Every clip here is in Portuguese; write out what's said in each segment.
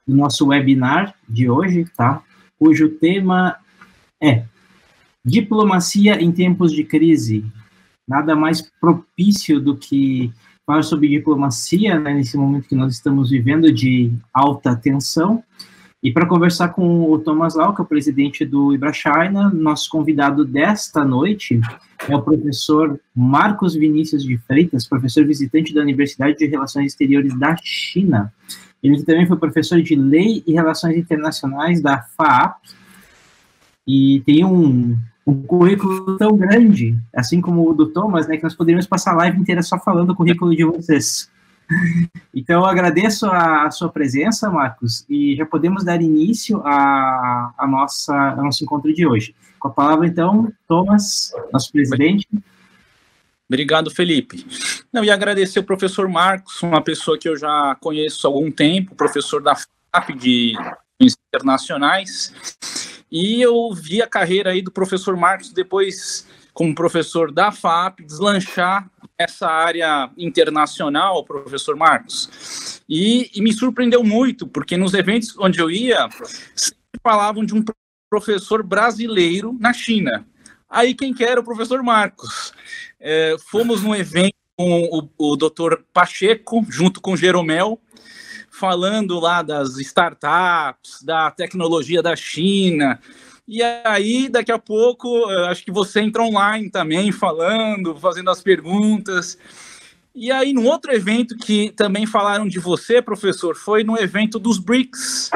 do nosso webinar de hoje, tá? Cujo tema é Diplomacia em tempos de crise. Nada mais propício do que falar sobre diplomacia, né, nesse momento que nós estamos vivendo de alta tensão. E para conversar com o Thomas Lau, que é o presidente do IBRA-China, nosso convidado desta noite é o professor Marcos Vinícius de Freitas, professor visitante da Universidade de Relações Exteriores da China. Ele também foi professor de Lei e Relações Internacionais da FAAP e tem um currículo tão grande, assim como o do Thomas, né, que nós poderíamos passar a live inteira só falando o currículo de vocês. Então, eu agradeço a sua presença, Marcos, e já podemos dar início ao nosso encontro de hoje. Com a palavra, então, Thomas, nosso presidente. Obrigado, Felipe. E agradecer o professor Marcos, uma pessoa que eu já conheço há algum tempo, professor da FAP de Internacionais, e eu vi a carreira aí do professor Marcos depois, como professor da FAP, deslanchar essa área internacional, professor Marcos. E me surpreendeu muito, porque nos eventos onde eu ia, sempre falavam de um professor brasileiro na China. Aí quem que era o professor Marcos? Fomos num evento com o doutor Pacheco, junto com o Jeromel, falando lá das startups, da tecnologia da China. E aí, daqui a pouco, acho que você entra online também, falando, fazendo as perguntas. E aí, num outro evento que também falaram de você, professor, foi no evento dos BRICS,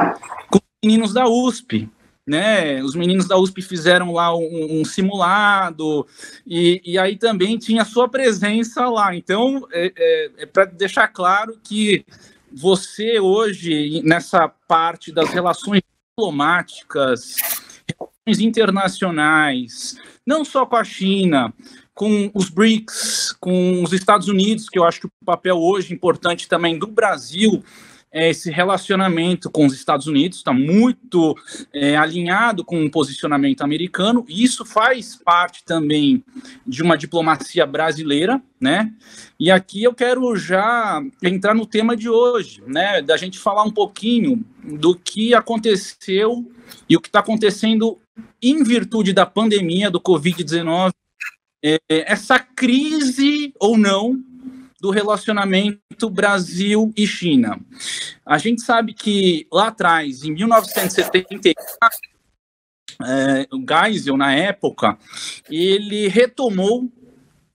com os meninos da USP, né? Os meninos da USP fizeram lá um simulado, e aí também tinha a sua presença lá. Então, é para deixar claro que você hoje, nessa parte das relações diplomáticas, internacionais, não só com a China, com os BRICS, com os Estados Unidos, que eu acho que o papel hoje importante também do Brasil é esse relacionamento com os Estados Unidos, está muito alinhado com o posicionamento americano, e isso faz parte também de uma diplomacia brasileira, né? E aqui eu quero já entrar no tema de hoje, né? Da gente falar um pouquinho do que aconteceu e o que está acontecendo em virtude da pandemia do Covid-19, essa crise ou não do relacionamento Brasil e China. A gente sabe que lá atrás, em 1974, o Geisel, na época, ele retomou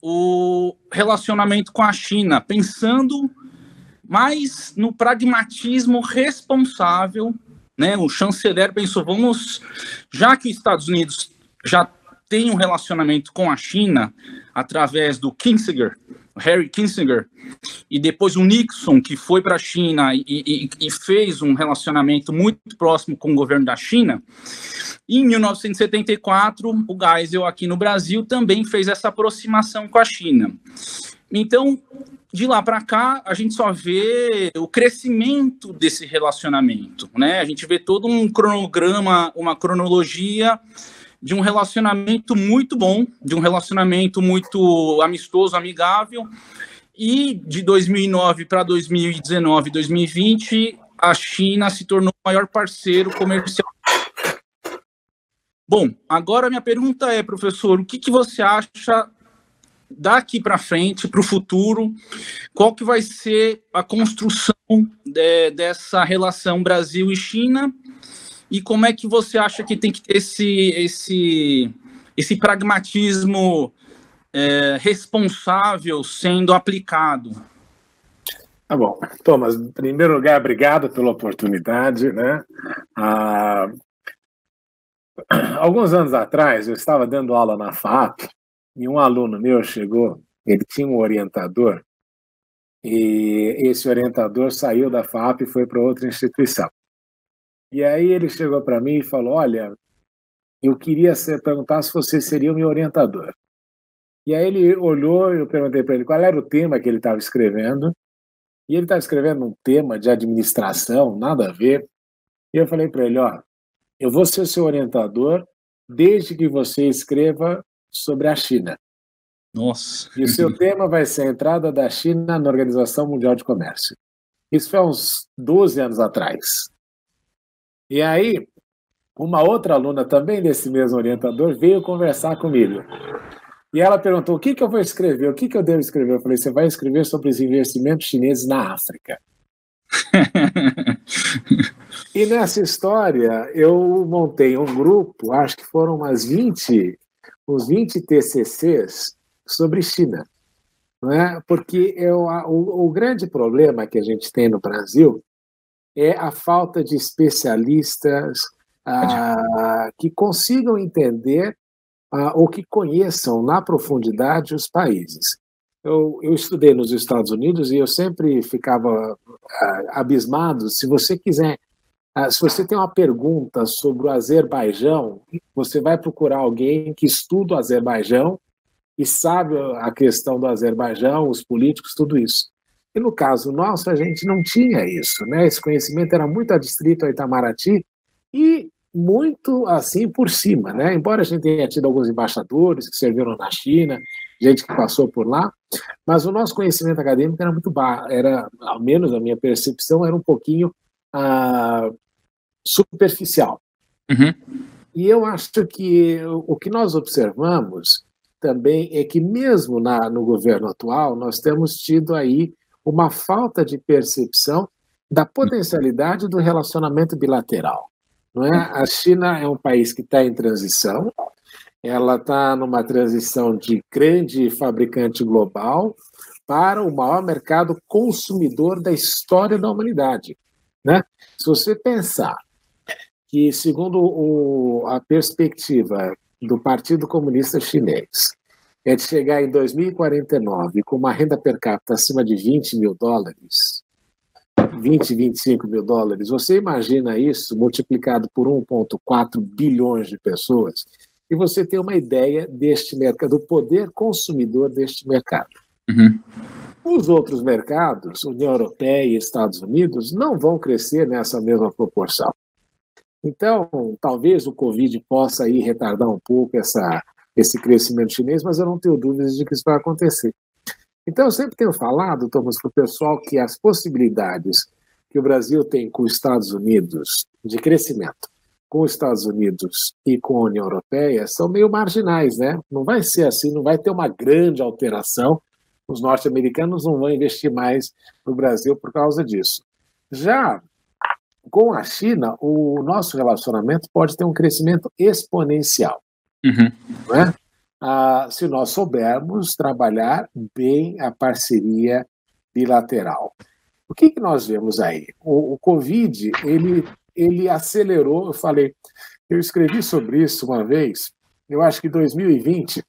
o relacionamento com a China, pensando mais no pragmatismo responsável, né? O chanceler pensou, já que os Estados Unidos já tem um relacionamento com a China através do Kissinger, Harry Kissinger, e depois o Nixon, que foi para a China e fez um relacionamento muito próximo com o governo da China. E em 1974, o Geisel aqui no Brasil também fez essa aproximação com a China. Então, de lá para cá, a gente só vê o crescimento desse relacionamento, né? A gente vê todo um cronograma, uma cronologia de um relacionamento muito bom, de um relacionamento muito amistoso, amigável, e de 2009 para 2019, 2020, a China se tornou o maior parceiro comercial. Bom, agora minha pergunta é, professor, o que você acha daqui para frente, para o futuro, qual que vai ser a construção dessa relação Brasil e China, e como é que você acha que tem que ter esse pragmatismo responsável sendo aplicado? Tá bom. Thomas, em primeiro lugar, obrigado pela oportunidade, né? Alguns anos atrás, eu estava dando aula na FAP e um aluno meu chegou, ele tinha um orientador, e esse orientador saiu da FAP e foi para outra instituição. E aí ele chegou para mim e falou, olha, eu queria perguntar se você seria o meu orientador. E aí ele olhou, eu perguntei para ele qual era o tema que ele estava escrevendo, e ele estava escrevendo um tema de administração, nada a ver, e eu falei para ele, ó, eu vou ser seu orientador desde que você escreva sobre a China. Nossa. E o seu tema vai ser a entrada da China na Organização Mundial de Comércio. Isso foi há uns 12 anos atrás. E aí, uma outra aluna também desse mesmo orientador veio conversar comigo. E ela perguntou, o que eu vou escrever? O que eu devo escrever? Eu falei, você vai escrever sobre os investimentos chineses na África. E nessa história, eu montei um grupo, acho que foram uns 20 TCCs sobre China. Não é? Porque o grande problema que a gente tem no Brasil é a falta de especialistas que consigam entender ou que conheçam na profundidade os países. Eu estudei nos Estados Unidos e eu sempre ficava abismado. Se você quiser, se você tem uma pergunta sobre o Azerbaijão, você vai procurar alguém que estuda o Azerbaijão e sabe a questão do Azerbaijão, os políticos, tudo isso. E no caso nosso, a gente não tinha isso, né? Esse conhecimento era muito adstrito ao Itamaraty e muito assim por cima, né? Embora a gente tenha tido alguns embaixadores que serviram na China, gente que passou por lá, mas o nosso conhecimento acadêmico era muito baixo, era, ao menos a minha percepção, era um pouquinho superficial. Uhum. E eu acho que o que nós observamos também é que mesmo no governo atual nós temos tido aí uma falta de percepção da potencialidade do relacionamento bilateral. Não é? A China é um país que está em transição, ela está numa transição de grande fabricante global para o maior mercado consumidor da história da humanidade. Né? Se você pensar que, segundo a perspectiva do Partido Comunista Chinês, é de chegar em 2049 com uma renda per capita acima de $20 mil, 20, 25 mil dólares, você imagina isso multiplicado por 1,4 bilhões de pessoas e você tem uma ideia deste mercado, do poder consumidor deste mercado. Uhum. Os outros mercados, União Europeia e Estados Unidos, não vão crescer nessa mesma proporção. Então, talvez o Covid possa aí retardar um pouco esse crescimento chinês, mas eu não tenho dúvidas de que isso vai acontecer. Então, eu sempre tenho falado, Thomas, para o pessoal que as possibilidades que o Brasil tem com os Estados Unidos de crescimento, com os Estados Unidos e com a União Europeia, são meio marginais, né? Não vai ser assim, não vai ter uma grande alteração. Os norte-americanos não vão investir mais no Brasil por causa disso. Já com a China, o nosso relacionamento pode ter um crescimento exponencial. Uhum. Não é? Se nós soubermos trabalhar bem a parceria bilateral. O que nós vemos aí? O Covid, ele acelerou, eu escrevi sobre isso uma vez, eu acho que 2020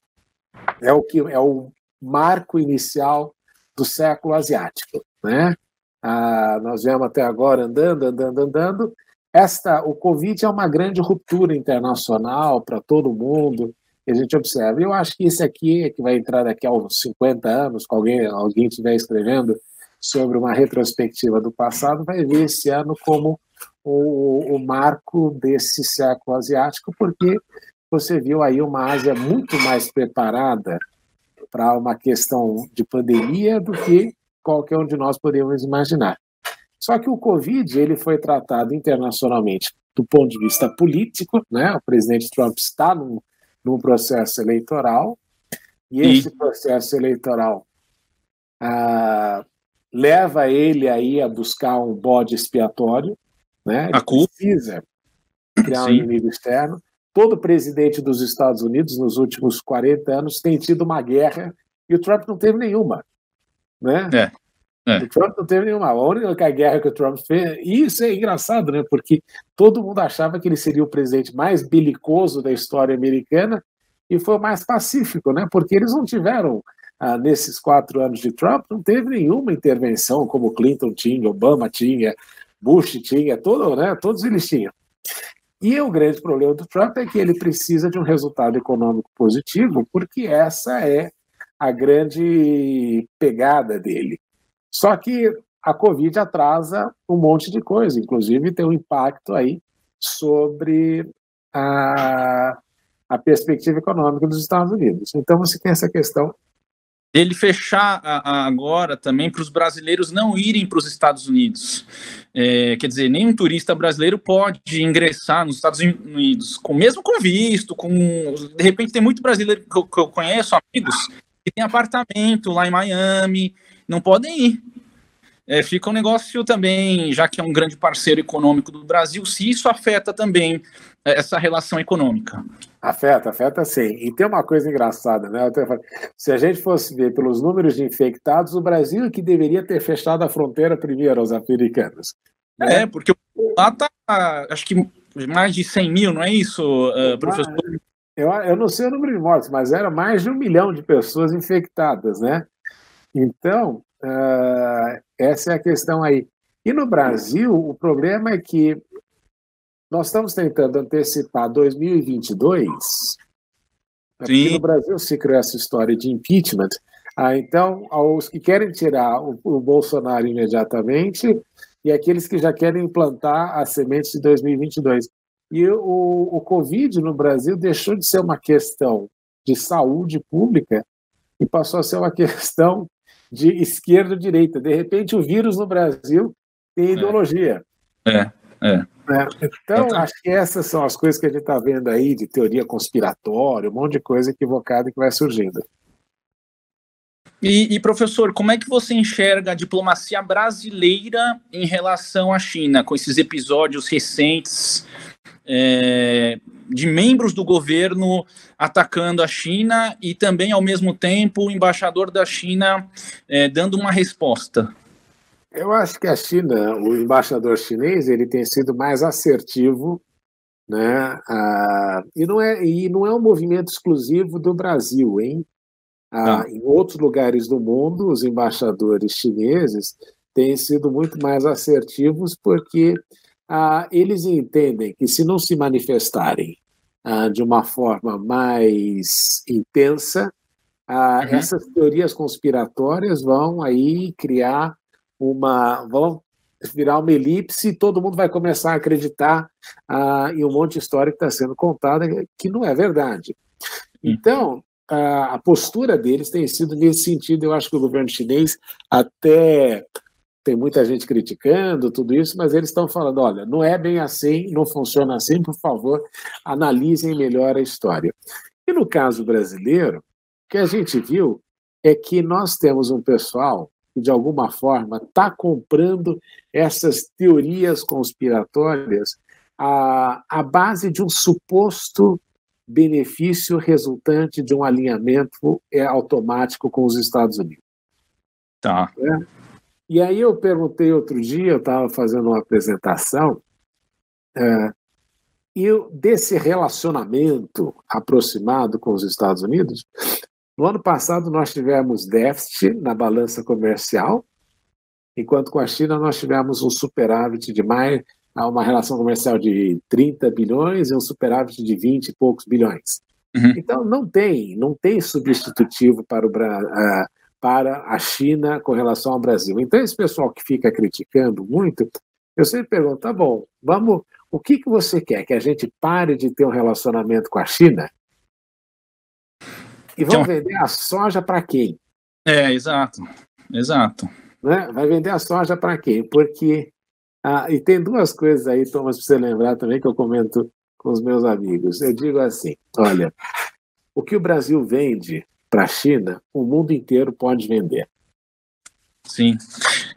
é o marco inicial do século asiático, né? Nós vemos até agora andando. O Covid é uma grande ruptura internacional para todo mundo, que a gente observa. Eu acho que esse aqui é que vai entrar daqui a uns 50 anos, com alguém estiver escrevendo sobre uma retrospectiva do passado, vai ver esse ano como o marco desse século asiático, porque você viu aí uma Ásia muito mais preparada para uma questão de pandemia do que qualquer um de nós podemos imaginar. Só que o Covid ele foi tratado internacionalmente do ponto de vista político, né? O presidente Trump está num processo eleitoral e esse processo eleitoral leva ele aí a buscar um bode expiatório, né? Ele precisa criar um inimigo externo. Todo presidente dos Estados Unidos nos últimos 40 anos tem tido uma guerra e o Trump não teve nenhuma, né? O Trump não teve nenhuma. A única guerra que o Trump fez, e isso é engraçado, né? Porque todo mundo achava que ele seria o presidente mais belicoso da história americana e foi o mais pacífico, né? Porque eles não tiveram, nesses 4 anos de Trump, não teve nenhuma intervenção como Clinton tinha, Obama tinha, Bush tinha, todos eles tinham. E o grande problema do Trump é que ele precisa de um resultado econômico positivo, porque essa é a grande pegada dele. Só que a Covid atrasa um monte de coisa, inclusive tem um impacto aí sobre a perspectiva econômica dos Estados Unidos. Então você tem essa questão ele fechar agora também para os brasileiros não irem para os Estados Unidos. Quer dizer, nenhum turista brasileiro pode ingressar nos Estados Unidos, mesmo com visto, de repente tem muito brasileiro que eu conheço, amigos, que tem apartamento lá em Miami, não podem ir. Fica um negócio também, já que é um grande parceiro econômico do Brasil, se isso afeta também essa relação econômica. Afeta sim. E tem uma coisa engraçada, né? Se a gente fosse ver pelos números de infectados, o Brasil é que deveria ter fechado a fronteira primeiro aos americanos. Né? Porque lá está, acho que mais de 100 mil, não é isso, professor? Eu não sei o número de mortes, mas era mais de 1 milhão de pessoas infectadas, né? Então, essa é a questão aí. E no Brasil, o problema é que nós estamos tentando antecipar 2022, porque no Brasil se criou essa história de impeachment. Então, os que querem tirar o Bolsonaro imediatamente e aqueles que já querem implantar as sementes de 2022. E o Covid no Brasil deixou de ser uma questão de saúde pública e passou a ser uma questão de esquerda-direita. De repente, o vírus no Brasil tem ideologia. Então, acho que essas são as coisas que a gente está vendo aí, de teoria conspiratória, um monte de coisa equivocada que vai surgindo. E, professor, como é que você enxerga a diplomacia brasileira em relação à China, com esses episódios recentes de membros do governo atacando a China e também, ao mesmo tempo, o embaixador da China dando uma resposta? Eu acho que a China, o embaixador chinês, ele tem sido mais assertivo, né? E não é um movimento exclusivo do Brasil, hein? Em outros lugares do mundo, os embaixadores chineses têm sido muito mais assertivos porque eles entendem que, se não se manifestarem de uma forma mais intensa, essas teorias conspiratórias vão aí vão virar uma elipse e todo mundo vai começar a acreditar em um monte de história que está sendo contada que não é verdade. Então, a postura deles tem sido nesse sentido. Eu acho que o governo chinês até tem muita gente criticando tudo isso, mas eles estão falando, olha, não é bem assim, não funciona assim, por favor, analisem melhor a história. E no caso brasileiro, o que a gente viu é que nós temos um pessoal que, de alguma forma, está comprando essas teorias conspiratórias à base de um suposto benefício resultante de um alinhamento automático com os Estados Unidos. Tá. E aí eu perguntei outro dia, eu estava fazendo uma apresentação, e desse relacionamento aproximado com os Estados Unidos, no ano passado nós tivemos déficit na balança comercial, enquanto com a China nós tivemos um superávit de uma relação comercial de 30 bilhões e um superávit de 20 e poucos bilhões. Então não tem substitutivo para a China com relação ao Brasil. Então esse pessoal que fica criticando muito, eu sempre pergunto, tá bom, o que você quer? Que a gente pare de ter um relacionamento com a China? E vão vender a soja para quem? Exato. Né? Vai vender a soja para quem? Porque e tem duas coisas aí, Thomas, para você lembrar também, que eu comento com os meus amigos. Eu digo assim, olha, o que o Brasil vende para a China, o mundo inteiro pode vender. Sim.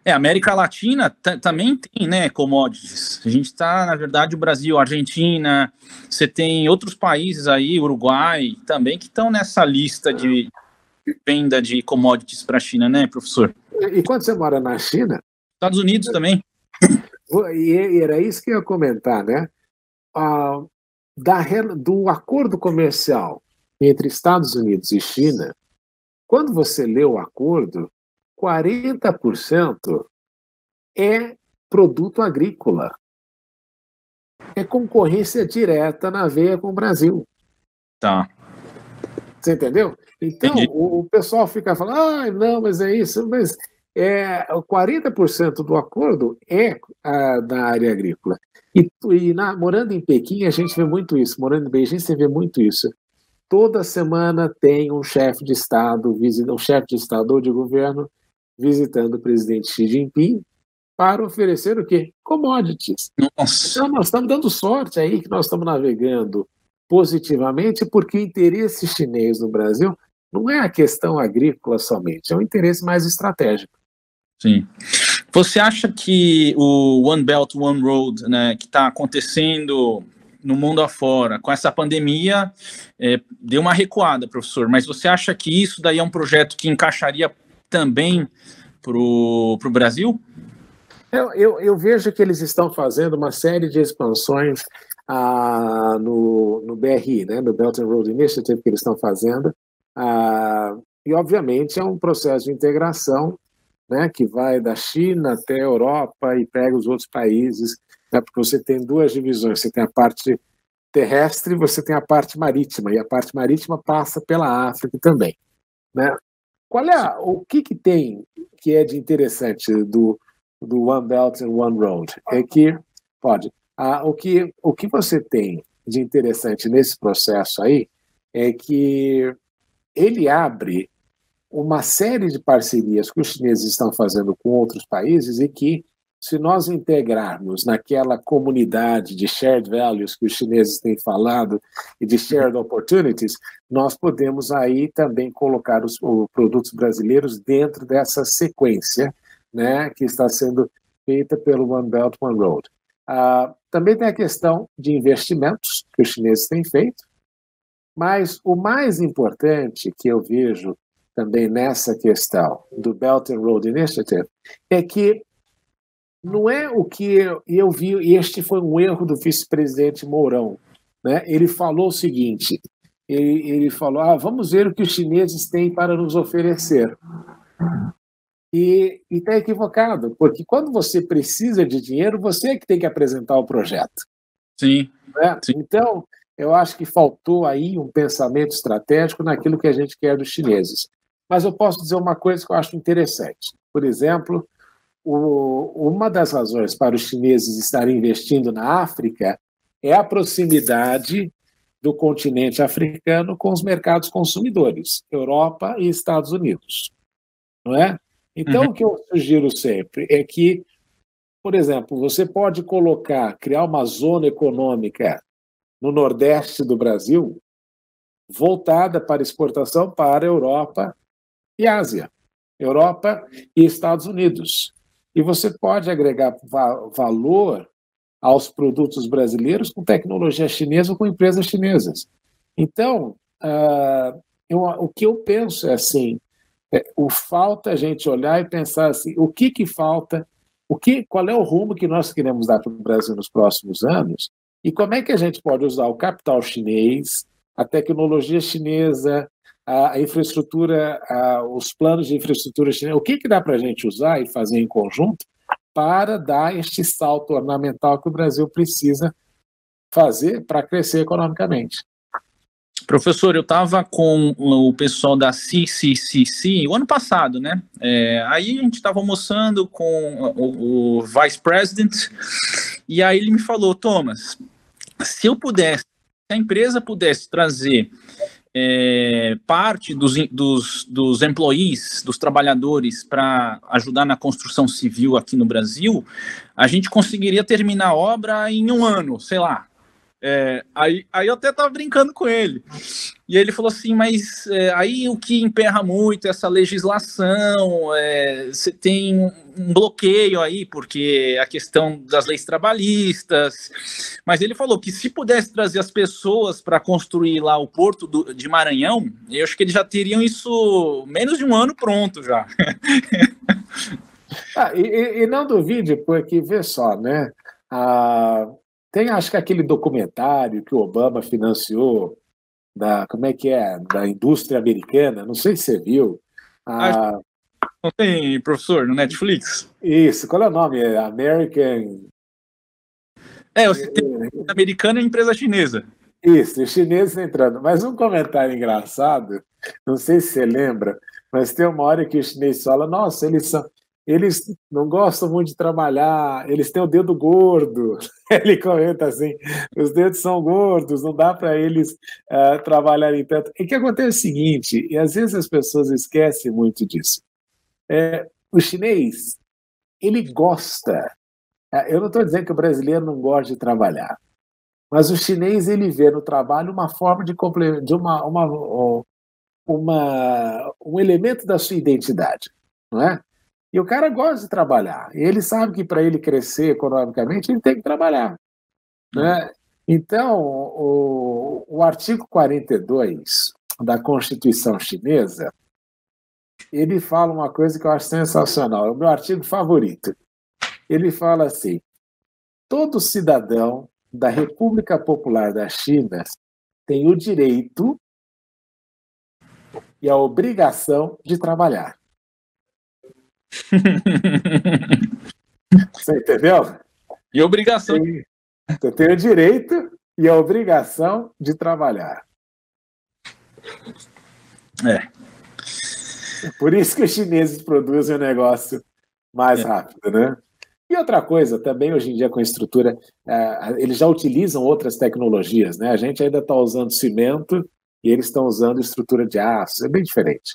A América Latina também tem, né, commodities. A gente está, na verdade, o Brasil, a Argentina, você tem outros países aí, Uruguai, também, que estão nessa lista de venda de commodities para a China, né, professor? E quando você mora na China... Estados Unidos também. E era isso que eu ia comentar, né? Do acordo comercial entre Estados Unidos e China, quando você lê o acordo, 40% é produto agrícola. É concorrência direta na veia com o Brasil. Tá. Você entendeu? Então, o pessoal fica falando, não, mas é isso, mas 40% do acordo é da área agrícola. Morando em Pequim, a gente vê muito isso. Morando em Beijing, você vê muito isso. toda semana tem um chefe de Estado, um chefe de Estado ou de governo visitando o presidente Xi Jinping para oferecer o quê? Commodities. Nossa. Então, nós estamos dando sorte aí que nós estamos navegando positivamente, porque o interesse chinês no Brasil não é a questão agrícola somente, é um interesse mais estratégico. Sim. Você acha que o One Belt, One Road, né, que está acontecendo no mundo afora, com essa pandemia, deu uma recuada, professor, mas você acha que isso daí é um projeto que encaixaria também para o Brasil? Eu vejo que eles estão fazendo uma série de expansões no BRI, né, no Belt and Road Initiative que eles estão fazendo, e obviamente é um processo de integração, né, que vai da China até a Europa e pega os outros países, né, porque você tem duas divisões, você tem a parte terrestre e você tem a parte marítima, e a parte marítima passa pela África também, né? O que tem que é de interessante do One Belt and One Road? É que, o que você tem de interessante nesse processo aí é que ele abre uma série de parcerias que os chineses estão fazendo com outros países e que, se nós integrarmos naquela comunidade de shared values que os chineses têm falado e de shared opportunities, nós podemos aí também colocar os produtos brasileiros dentro dessa sequência, né, que está sendo feita pelo One Belt, One Road. Também tem a questão de investimentos que os chineses têm feito, mas o mais importante que eu vejo também nessa questão do Belt and Road Initiative é que não é o que eu vi, e este foi um erro do vice-presidente Mourão, né? Ele falou o seguinte, ele falou, vamos ver o que os chineses têm para nos oferecer. E está equivocado, porque quando você precisa de dinheiro, você é que tem que apresentar o projeto. Sim. Né? Sim. Então, eu acho que faltou aí um pensamento estratégico naquilo que a gente quer dos chineses. Mas eu posso dizer uma coisa que eu acho interessante. Por exemplo, uma das razões para os chineses estarem investindo na África é a proximidade do continente africano com os mercados consumidores, Europa e Estados Unidos. Não é? Então, o que eu sugiro sempre é que, por exemplo, você pode criar uma zona econômica no Nordeste do Brasil voltada para exportação para a Europa e Ásia, Europa e Estados Unidos. E você pode agregar valor aos produtos brasileiros com tecnologia chinesa ou com empresas chinesas. Então, o que eu penso é assim, falta a gente olhar e pensar assim, o que falta, qual é o rumo que nós queremos dar para o Brasil nos próximos anos e como é que a gente pode usar o capital chinês, a tecnologia chinesa, a infraestrutura, os planos de infraestrutura chinesa, o que dá para a gente usar e fazer em conjunto para dar este salto ornamental que o Brasil precisa fazer para crescer economicamente. Professor, eu estava com o pessoal da CCCC o ano passado, né? Aí a gente estava almoçando com o Vice President e aí ele me falou, Thomas, se a empresa pudesse trazer parte dos employees, dos trabalhadores, para ajudar na construção civil aqui no Brasil, a gente conseguiria terminar a obra em 1 ano, sei lá. Aí eu até estava brincando com ele. E ele falou assim, mas aí o que emperra muito é essa legislação, você tem um bloqueio aí, porque a questão das leis trabalhistas. Mas ele falou que se pudesse trazer as pessoas para construir lá o Porto de Maranhão, eu acho que eles já teriam isso menos de 1 ano pronto já. E não duvide, porque vê só, né? Tem, acho que aquele documentário que o Obama financiou da indústria americana, não sei se você viu. Não tem, professor, no Netflix? Isso, qual é o nome? American... você tem americana e empresa chinesa. Isso, os chineses entrando. Mas um comentário engraçado, não sei se você lembra, mas tem uma hora que os chineses falam, nossa, eles não gostam muito de trabalhar, eles têm o dedo gordo. Ele comenta assim, os dedos são gordos, não dá para eles trabalharem tanto. E o que acontece é o seguinte, e às vezes as pessoas esquecem muito disso. O chinês, ele gosta. Eu não estou dizendo que o brasileiro não gosta de trabalhar, mas o chinês, ele vê no trabalho uma forma de um elemento da sua identidade, não é? E o cara gosta de trabalhar. E ele sabe que para ele crescer economicamente, ele tem que trabalhar, né? Então, o artigo 42 da Constituição Chinesa, ele fala uma coisa que eu acho sensacional, é o meu artigo favorito. Ele fala assim: todo cidadão da República Popular da China tem o direito e a obrigação de trabalhar. Você entendeu? E obrigação. Você tem o direito e a obrigação de trabalhar. Por isso que os chineses produzem o negócio mais rápido, né? E outra coisa, também hoje em dia com a estrutura, eles já utilizam outras tecnologias, né? A gente ainda está usando cimento e eles estão usando estrutura de aço, é bem diferente.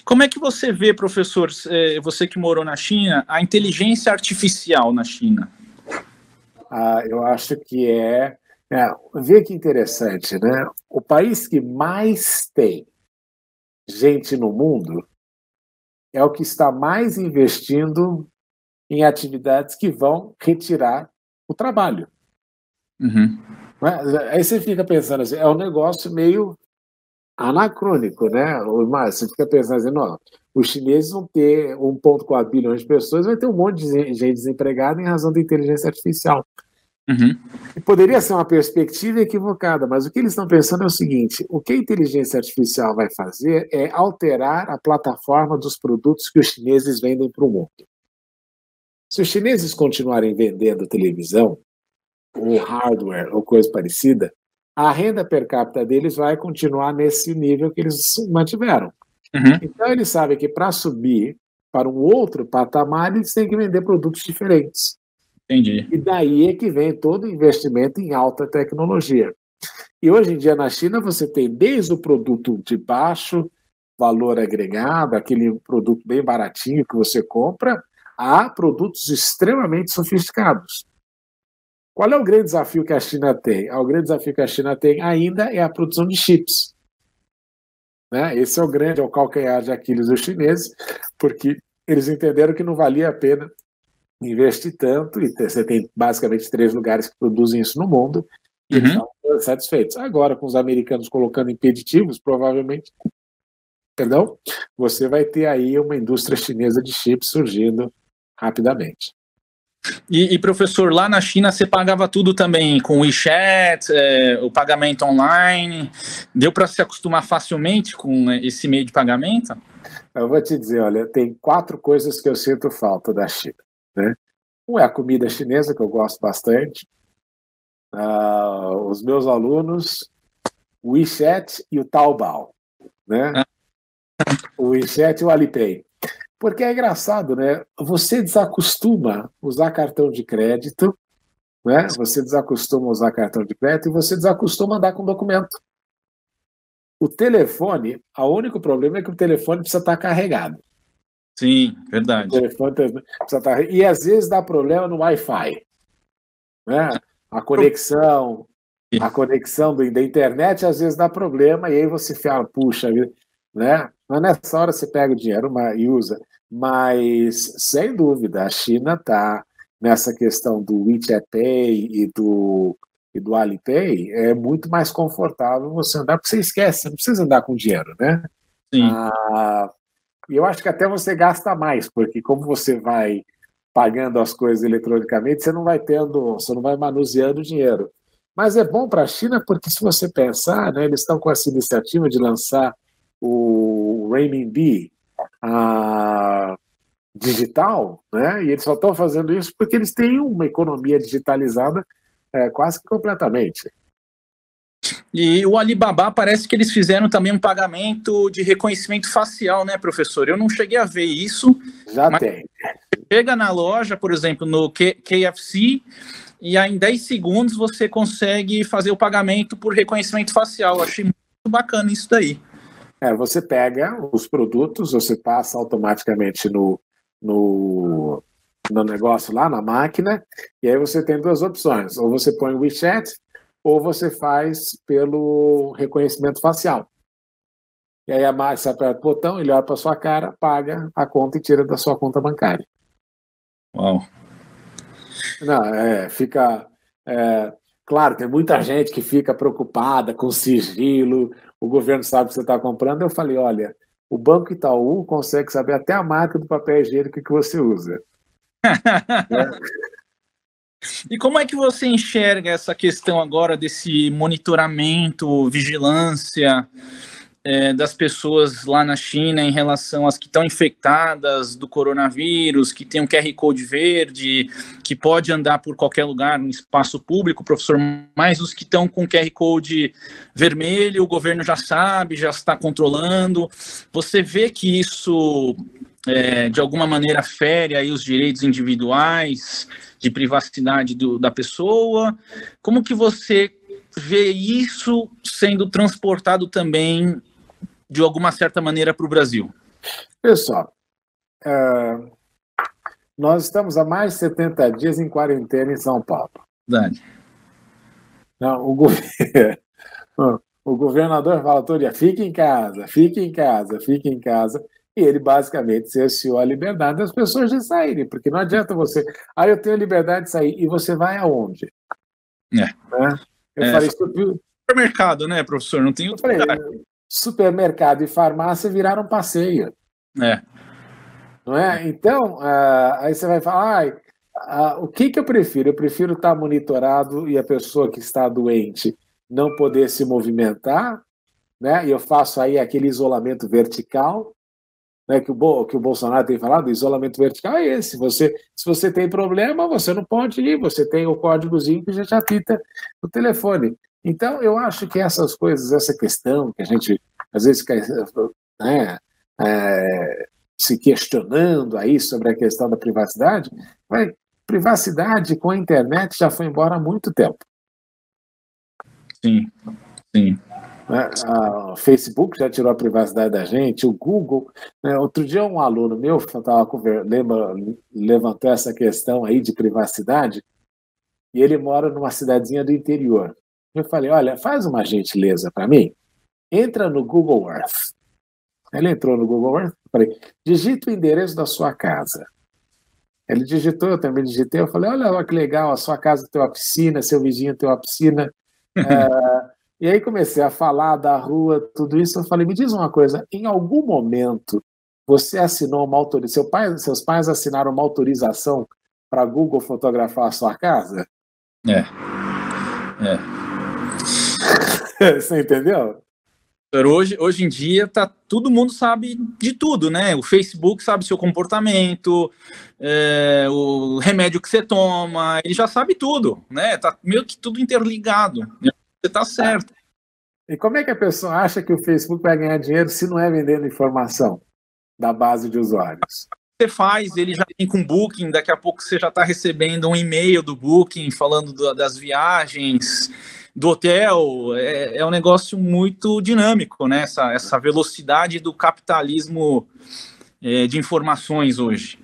Como é que você vê, professor, você que morou na China, a inteligência artificial na China? Eu acho que vê que interessante, né? O país que mais tem gente no mundo é o que está mais investindo em atividades que vão retirar o trabalho. Uhum. Aí você fica pensando assim, é um negócio meio anacrônico, né? Mas você fica pensando assim, não, os chineses vão ter 1,4 bilhões de pessoas, vai ter um monte de gente desempregada em razão da inteligência artificial. Uhum. E poderia ser uma perspectiva equivocada, mas o que eles estão pensando é o seguinte: o que a inteligência artificial vai fazer é alterar a plataforma dos produtos que os chineses vendem para o mundo. Se os chineses continuarem vendendo televisão, ou hardware, ou coisa parecida, a renda per capita deles vai continuar nesse nível que eles mantiveram. Uhum. Então, eles sabem que para subir para um outro patamar, eles têm que vender produtos diferentes. Entendi. E daí é que vem todo o investimento em alta tecnologia. E hoje em dia, na China, você tem desde o produto de baixo valor agregado, aquele produto bem baratinho que você compra, a produtos extremamente sofisticados. Qual é o grande desafio que a China tem? O grande desafio que a China tem ainda é a produção de chips. Né? Esse é o calcanhar de Aquiles dos chineses, porque eles entenderam que não valia a pena investir tanto, e você tem basicamente 3 lugares que produzem isso no mundo, e eles estão satisfeitos. Agora, com os americanos colocando impeditivos, provavelmente, você vai ter aí uma indústria chinesa de chips surgindo rapidamente. E professor, lá na China você pagava tudo também com o WeChat, o pagamento online, deu para se acostumar facilmente com esse meio de pagamento? Eu vou te dizer, olha, tem 4 coisas que eu sinto falta da China. Né? Um é a comida chinesa, que eu gosto bastante, os meus alunos, o WeChat e o Taobao, né? O WeChat e o Alipay. Porque é engraçado, né? Você desacostuma a usar cartão de crédito, né? Você desacostuma a usar cartão de crédito e você desacostuma a andar com documento. O telefone, o único problema é que o telefone precisa estar carregado. Sim, verdade. O telefone precisa estar... E às vezes dá problema no Wi-Fi. Né? A conexão da internet às vezes dá problema, e aí você fala, puxa, né? Mas nessa hora você pega o dinheiro e usa. Mas, sem dúvida, a China está nessa questão do WeChat Pay e do Alipay, é muito mais confortável você andar, porque você esquece, você não precisa andar com dinheiro, né? Sim. E eu acho que até você gasta mais, porque como você vai pagando as coisas eletronicamente, você não vai manuseando o dinheiro. Mas é bom para a China, porque se você pensar, né, eles estão com essa iniciativa de lançar o renminbi digital, né, e eles só estão fazendo isso porque eles têm uma economia digitalizada quase que completamente. E o Alibaba parece que eles fizeram também um pagamento de reconhecimento facial, né, professor? Eu não cheguei a ver isso. Já tem. Chega na loja, por exemplo, no KFC, e aí em 10 segundos você consegue fazer o pagamento por reconhecimento facial. Eu achei muito bacana isso daí. Você pega os produtos, você passa automaticamente no negócio lá, na máquina, e aí você tem duas opções. Ou você põe o WeChat, ou você faz pelo reconhecimento facial. E aí a máquina, você aperta o botão, ele olha para a sua cara, paga a conta e tira da sua conta bancária. Uau. Não, fica... claro, tem muita gente que fica preocupada com sigilo, o governo sabe que você está comprando. Eu falei, olha, o Banco Itaú consegue saber até a marca do papel higiênico que você usa. E como é que você enxerga essa questão agora desse monitoramento, vigilância das pessoas lá na China em relação às que estão infectadas do coronavírus, que tem um QR Code verde, que pode andar por qualquer lugar no espaço público, professor, mas os que estão com QR Code vermelho, o governo já sabe, já está controlando. Você vê que isso, de alguma maneira, fere aí os direitos individuais de privacidade da pessoa? Como que você vê isso sendo transportado também, de alguma certa maneira, para o Brasil? Pessoal, nós estamos há mais de 70 dias em quarentena em São Paulo. Verdade. Não, o governador fala todo dia, fique em casa, fique em casa, fique em casa. E ele basicamente cerceou a liberdade das pessoas de saírem, porque não adianta você... eu tenho liberdade de sair, e você vai aonde? Eu falei... Supermercado, né, professor? Não tem outro lugar. Supermercado e farmácia viraram passeio. Não é? Então, aí você vai falar, o que eu prefiro? Eu prefiro estar monitorado e a pessoa que está doente não poder se movimentar, né? E eu faço aí aquele isolamento vertical, né, que o Bolsonaro tem falado. O isolamento vertical é esse. Se você tem problema, você não pode ir, você tem o códigozinho que já apita no telefone. Então, eu acho que essas coisas, essa questão que a gente, às vezes, fica, se questionando aí sobre a questão da privacidade, privacidade com a internet já foi embora há muito tempo. Sim, sim. O Facebook já tirou a privacidade da gente, o Google. Outro dia um aluno meu levantou essa questão aí de privacidade, e ele mora numa cidadezinha do interior. Eu falei, olha, faz uma gentileza para mim, entra no Google Earth. Ele entrou no Google Earth, falei, digita o endereço da sua casa. Ele digitou, eu também digitei, eu falei, olha que legal, a sua casa tem uma piscina, seu vizinho tem uma piscina. E aí comecei a falar da rua, tudo isso. Eu falei, me diz uma coisa, em algum momento você assinou uma autorização, seus pais assinaram uma autorização para a Google fotografar a sua casa? Você entendeu? Hoje em dia todo mundo sabe de tudo, né? O Facebook sabe seu comportamento, o remédio que você toma, ele já sabe tudo, né? Tá meio que tudo interligado. Você tá certo. E como é que a pessoa acha que o Facebook vai ganhar dinheiro se não é vendendo informação da base de usuários? Você faz, ele já vem com Booking, daqui a pouco você já está recebendo um e-mail do Booking falando das viagens, do hotel. É um negócio muito dinâmico, né? Essa velocidade do capitalismo de informações hoje.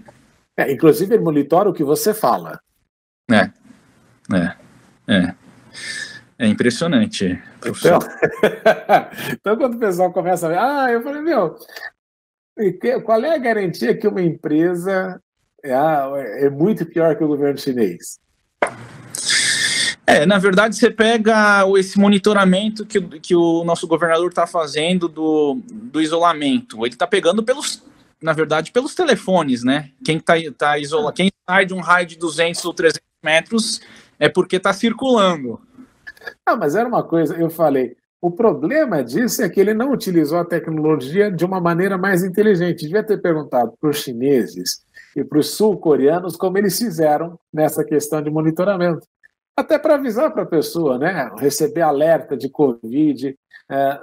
Inclusive, ele monitora o que você fala. É impressionante, professor. Então, quando o pessoal começa a ver, eu falei, qual é a garantia que uma empresa é muito pior que o governo chinês? Na verdade, você pega esse monitoramento que o nosso governador está fazendo do isolamento. Ele está pegando na verdade, pelos telefones, né? Quem sai de um raio de 200 ou 300 metros é porque está circulando. Mas era uma coisa, eu falei, o problema disso é que ele não utilizou a tecnologia de uma maneira mais inteligente. Devia ter perguntado para os chineses e para os sul-coreanos como eles fizeram nessa questão de monitoramento. Até para avisar para a pessoa, né? Receber alerta de Covid,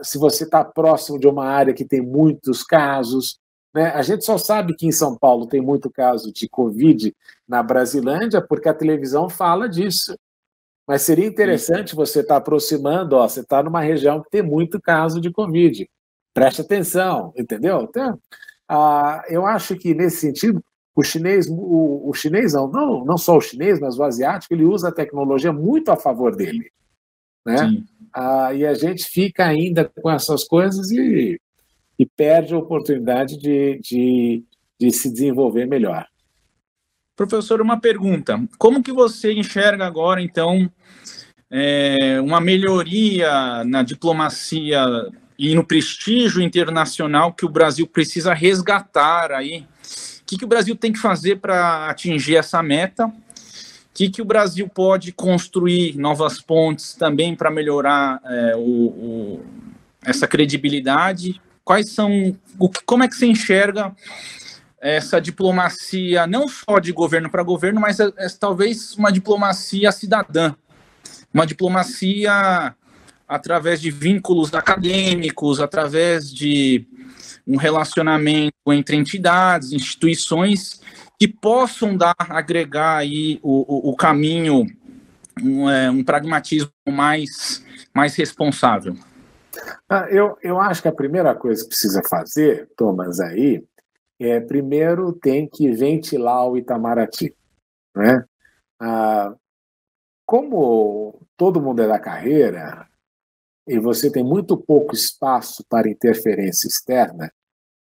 se você está próximo de uma área que tem muitos casos. Né? A gente só sabe que em São Paulo tem muito caso de Covid na Brasilândia porque a televisão fala disso. Mas seria interessante você estar aproximando, você está numa região que tem muito caso de Covid. Preste atenção, entendeu? Então, eu acho que, nesse sentido, o chinês não só o chinês, mas o asiático, ele usa a tecnologia muito a favor dele. Né? E a gente fica ainda com essas coisas e perde a oportunidade de se desenvolver melhor. Professor, uma pergunta. Como que você enxerga agora, então, uma melhoria na diplomacia e no prestígio internacional que o Brasil precisa resgatar aí? O que o Brasil tem que fazer para atingir essa meta? O que o Brasil pode construir novas pontes também para melhorar essa credibilidade? Como é que você enxerga essa diplomacia, não só de governo para governo, mas talvez uma diplomacia cidadã, uma diplomacia através de vínculos acadêmicos, através de um relacionamento entre entidades, instituições que possam agregar aí o caminho, um pragmatismo mais responsável. Eu acho que a primeira coisa que precisa fazer, Thomas, aí, primeiro tem que ventilar o Itamaraty. Né? Como todo mundo é da carreira, e você tem muito pouco espaço para interferência externa,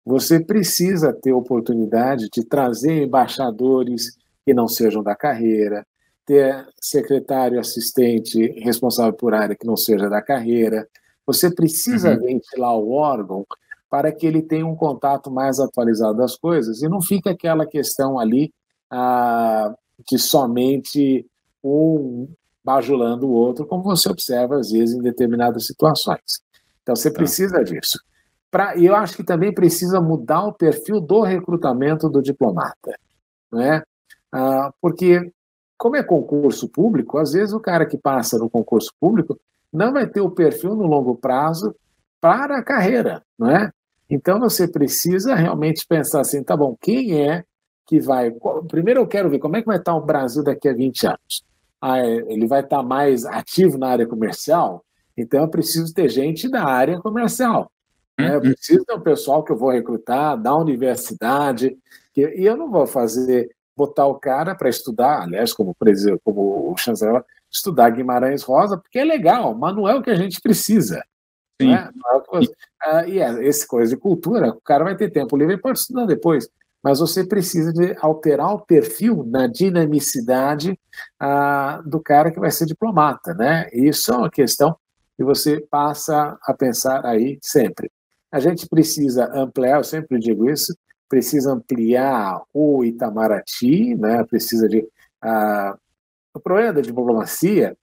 você precisa ter oportunidade de trazer embaixadores que não sejam da carreira, ter secretário assistente responsável por área que não seja da carreira. Você precisa ventilar o órgão para que ele tenha um contato mais atualizado das coisas e não fique aquela questão ali de somente um bajulando o outro, como você observa às vezes em determinadas situações. Então você precisa disso. E eu acho que também precisa mudar o perfil do recrutamento do diplomata. Né? Porque, como é concurso público, às vezes o cara que passa no concurso público não vai ter o perfil no longo prazo para a carreira. Não é? Então você precisa realmente pensar assim, tá bom, quem é que vai... Primeiro eu quero ver como é que vai estar o Brasil daqui a 20 anos. Ele vai estar mais ativo na área comercial? Então eu preciso ter gente da área comercial. Eu preciso ter um pessoal que eu vou recrutar da universidade, e eu não vou botar o cara para estudar, aliás, como o chanceler, estudar Guimarães Rosa, porque é legal, mas não é o que a gente precisa. Né? Esse coisa de cultura, o cara vai ter tempo livre e pode estudar depois, mas você precisa de alterar o perfil na dinamicidade do cara que vai ser diplomata. Né? E isso é uma questão que você passa a pensar aí sempre. A gente precisa ampliar, eu sempre digo isso, precisa ampliar o Itamaraty, né? Precisa de... O problema da diplomacia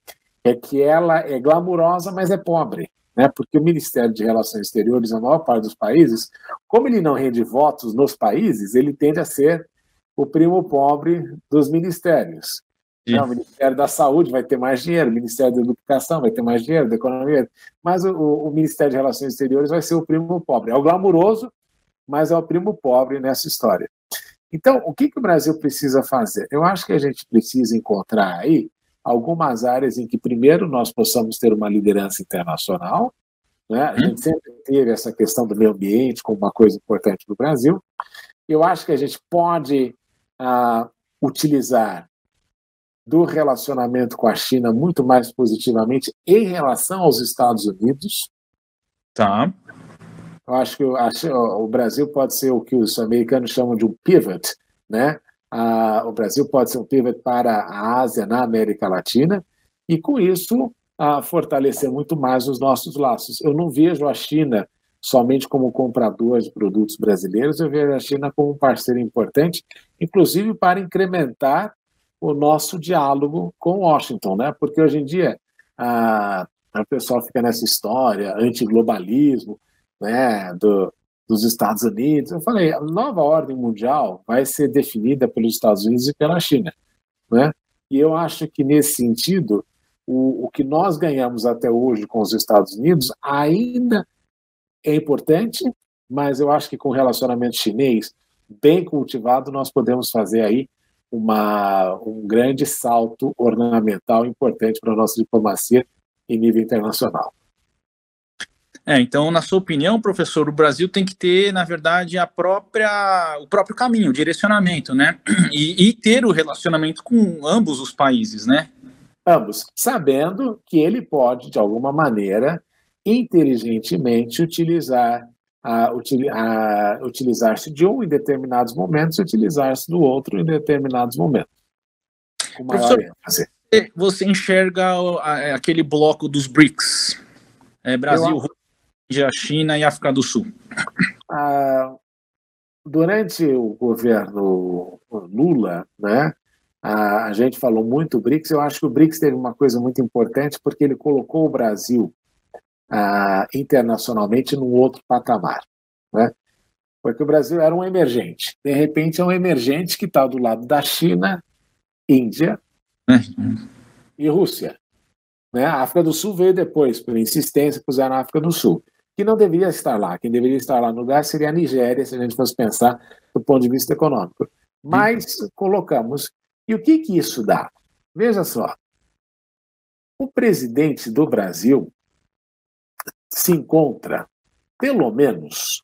é que ela é glamurosa, mas é pobre, né? Porque o Ministério de Relações Exteriores, na maior parte dos países, como ele não rende votos nos países, ele tende a ser o primo pobre dos ministérios. Não, o Ministério da Saúde vai ter mais dinheiro, o Ministério da Educação vai ter mais dinheiro, da Economia, mas o Ministério de Relações Exteriores vai ser o primo pobre. É o glamuroso, mas é o primo pobre nessa história. Então, o que o Brasil precisa fazer? Eu acho que a gente precisa encontrar aí algumas áreas em que, primeiro, nós possamos ter uma liderança internacional. Né? A gente sempre teve essa questão do meio ambiente como uma coisa importante do Brasil. Eu acho que a gente pode utilizar do relacionamento com a China muito mais positivamente em relação aos Estados Unidos. Tá. Eu acho que o Brasil pode ser o que os americanos chamam de um pivot, né? O Brasil pode ser um pivot para a Ásia, na América Latina, e com isso fortalecer muito mais os nossos laços. Eu não vejo a China somente como comprador de produtos brasileiros, eu vejo a China como um parceiro importante, inclusive para incrementar o nosso diálogo com Washington, né? Porque hoje em dia o pessoal fica nessa história antiglobalismo, né, dos Estados Unidos. Eu falei, a nova ordem mundial vai ser definida pelos Estados Unidos e pela China, né? E eu acho que nesse sentido o que nós ganhamos até hoje com os Estados Unidos ainda é importante, mas eu acho que com o relacionamento chinês bem cultivado, nós podemos fazer aí um grande salto ornamental importante para a nossa diplomacia em nível internacional. Então, na sua opinião, professor, o Brasil tem que ter, na verdade, o próprio caminho, o direcionamento, né? E ter o relacionamento com ambos os países, né? Ambos, sabendo que ele pode, de alguma maneira, inteligentemente utilizar-se de um em determinados momentos e utilizar-se do outro em determinados momentos. Com maior ênfase. Você enxerga aquele bloco dos BRICS? Brasil, Rússia, China e África do Sul. Durante o governo Lula, né, a gente falou muito do BRICS. Eu acho que o BRICS teve uma coisa muito importante porque ele colocou o Brasil internacionalmente num outro patamar, né? Porque o Brasil era um emergente. De repente é um emergente que está do lado da China, Índia e Rússia, né? A África do Sul veio depois, por insistência, puseram a África do Sul, que não deveria estar lá. Quem deveria estar lá no lugar seria a Nigéria, se a gente fosse pensar do ponto de vista econômico. Mas colocamos. E o que isso dá? Veja só. O presidente do Brasil se encontra, pelo menos,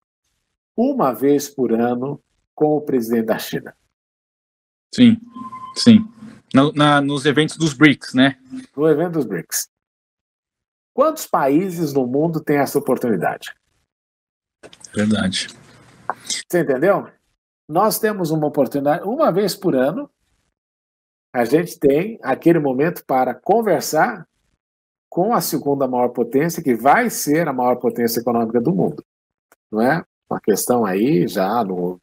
uma vez por ano com o presidente da China. Sim, sim. Nos eventos dos BRICS, né? No evento dos BRICS. Quantos países no mundo têm essa oportunidade? Verdade. Você entendeu? Nós temos uma oportunidade, uma vez por ano, a gente tem aquele momento para conversar com a segunda maior potência, que vai ser a maior potência econômica do mundo. Não é? Uma questão aí, já no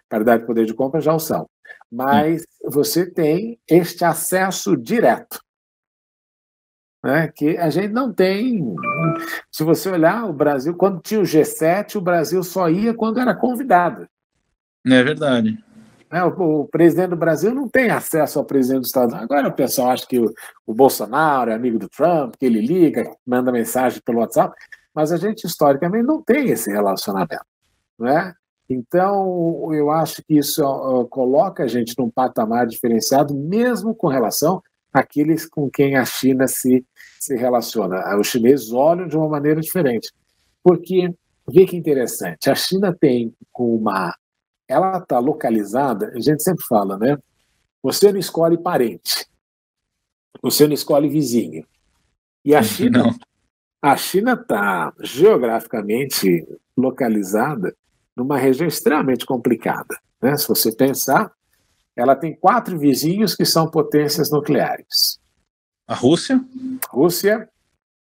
paridade de poder de compra, já o são. Mas você tem este acesso direto, né, que a gente não tem. Se você olhar o Brasil, quando tinha o G7, o Brasil só ia quando era convidado. É verdade. O presidente do Brasil não tem acesso ao presidente dos Estados Unidos. Agora o pessoal acha que o Bolsonaro é amigo do Trump, que ele liga, manda mensagem pelo WhatsApp, mas a gente historicamente não tem esse relacionamento, não é? Então, eu acho que isso coloca a gente num patamar diferenciado, mesmo com relação àqueles com quem a China se relaciona. Os chineses olham de uma maneira diferente. Porque, vê que interessante, a China tem ela está localizada, a gente sempre fala, né? Você não escolhe parente, você não escolhe vizinho. E a China está geograficamente localizada numa região extremamente complicada, né? Se você pensar, ela tem 4 vizinhos que são potências nucleares. A Rússia? Rússia,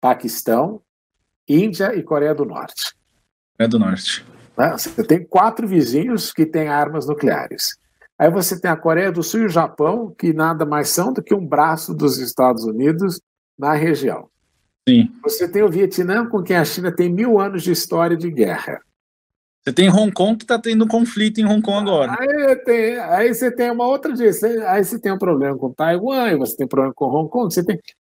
Paquistão, Índia e Coreia do Norte. Coreia do Norte. Você tem 4 vizinhos que têm armas nucleares. Aí você tem a Coreia do Sul e o Japão, que nada mais são do que um braço dos Estados Unidos na região. Sim. Você tem o Vietnã, com quem a China tem 1000 anos de história de guerra. Você tem Hong Kong, que está tendo conflito em Hong Kong agora. Aí você tem uma outra aí você tem um problema com Taiwan, você tem um problema com Hong Kong.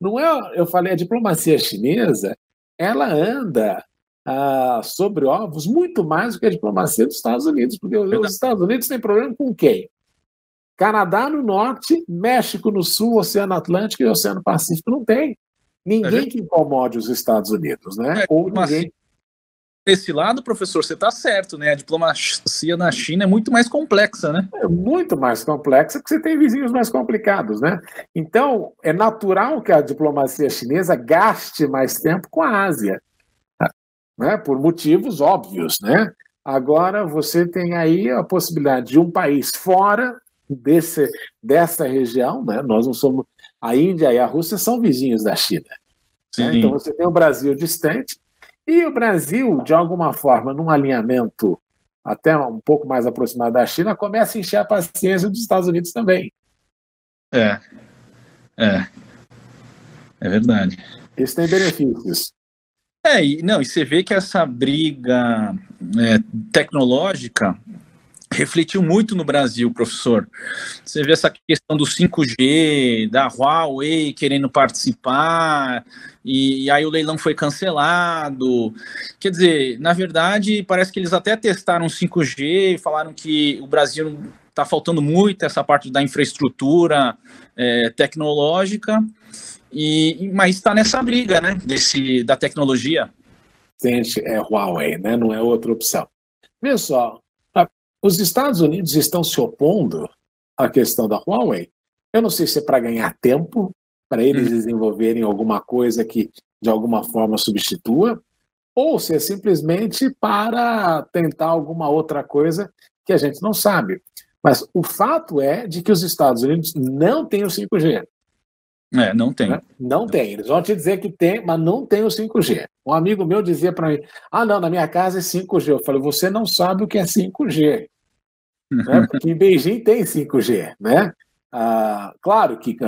Não é, eu falei, a diplomacia chinesa, ela anda sobre ovos muito mais do que a diplomacia dos Estados Unidos, porque os Estados Unidos têm problema com quem? Canadá no norte, México no sul, Oceano Atlântico e Oceano Pacífico não tem. Ninguém que incomode os Estados Unidos, né? Ou ninguém. Desse lado, professor, você está certo, né? A diplomacia na China é muito mais complexa, né? É muito mais complexa, porque você tem vizinhos mais complicados, né? Então, é natural que a diplomacia chinesa gaste mais tempo com a Ásia, né? Por motivos óbvios, né? Agora, você tem aí a possibilidade de um país fora dessa região, né? Nós não somos... A Índia e a Rússia são vizinhos da China. Né? Então, você tem o Brasil distante, e o Brasil, de alguma forma, num alinhamento até um pouco mais aproximado da China, começa a encher a paciência dos Estados Unidos também. É verdade. Isso tem benefícios. E você vê que essa briga tecnológica refletiu muito no Brasil, professor. Você vê essa questão do 5G, da Huawei querendo participar, e aí o leilão foi cancelado. Quer dizer, na verdade, parece que eles até testaram 5G e falaram que o Brasil está faltando muito essa parte da infraestrutura tecnológica, mas está nessa briga, né, da tecnologia. Gente, é Huawei, né? Não é outra opção. Veja só, os Estados Unidos estão se opondo à questão da Huawei. Eu não sei se é para ganhar tempo, para eles desenvolverem alguma coisa que de alguma forma substitua, ou se é simplesmente para tentar alguma outra coisa que a gente não sabe. Mas o fato é de que os Estados Unidos não têm o 5G. Não tem. Né? Não tem. Eles vão te dizer que tem, mas não tem o 5G. Um amigo meu dizia para mim, não, na minha casa é 5G. Eu falei, você não sabe o que é 5G. Né? Porque em Beijing tem 5G. Né? Claro que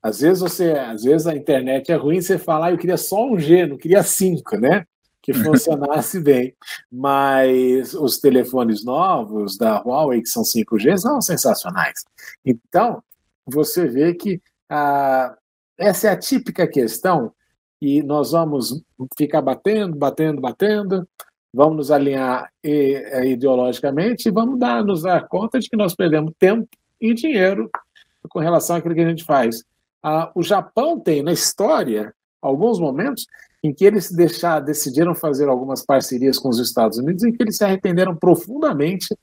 às vezes a internet é ruim, você fala, eu queria só 1G, não queria 5, né? Que funcionasse bem. Mas os telefones novos da Huawei, que são 5G, são sensacionais. Então, você vê que essa é a típica questão e nós vamos ficar batendo, vamos nos alinhar ideologicamente e vamos nos dar conta de que nós perdemos tempo e dinheiro com relação àquilo que a gente faz. O Japão tem, na história, alguns momentos em que eles decidiram fazer algumas parcerias com os Estados Unidos em que eles se arrependeram profundamente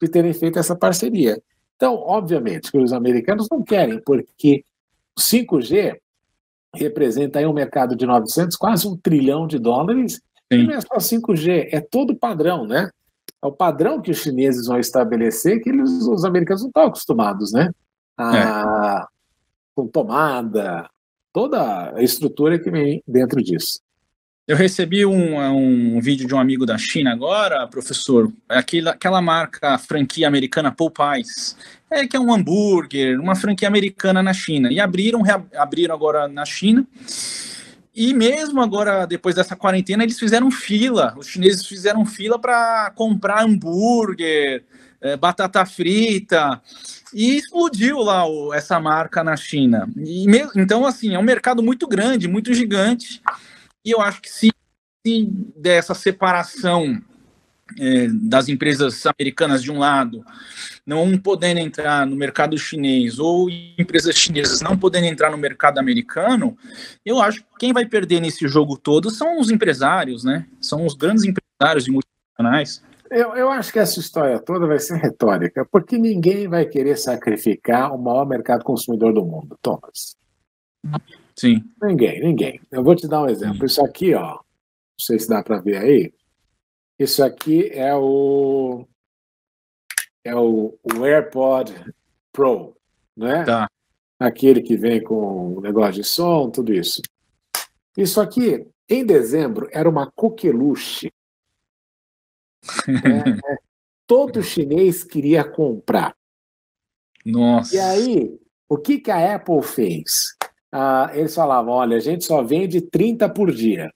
de terem feito essa parceria. Então, obviamente, que os americanos não querem, porque o 5G representa aí um mercado de 900, quase $1 trilhão, Sim. E não é só 5G, é todo o padrão, né? É o padrão que os chineses vão estabelecer que os americanos não estão acostumados, né? Com tomada, toda a estrutura que vem dentro disso. Eu recebi um vídeo de um amigo da China agora, professor, aquela marca, franquia americana Popeyes, que é um hambúrguer, uma franquia americana na China, e abriram agora na China, e mesmo agora, depois dessa quarentena, eles fizeram fila, os chineses fizeram fila para comprar hambúrguer, batata frita, e explodiu lá essa marca na China. Então, assim, é um mercado muito grande, muito gigante. E eu acho que se der essa separação das empresas americanas de um lado, não podendo entrar no mercado chinês, ou empresas chinesas não podendo entrar no mercado americano, eu acho que quem vai perder nesse jogo todo são os empresários, né? São os grandes empresários e multinacionais. Eu acho que essa história toda vai ser retórica, porque ninguém vai querer sacrificar o maior mercado consumidor do mundo, Thomas. Sim. Ninguém. Eu vou te dar um exemplo. Isso aqui, ó, não sei se dá para ver aí. Isso aqui é o AirPod Pro, né? Tá. Aquele que vem com o negócio de som, tudo isso. Isso aqui, em dezembro, era uma coqueluche. Todo chinês queria comprar. Nossa. E aí, o que a Apple fez? Eles falavam, olha, a gente só vende 30 por dia.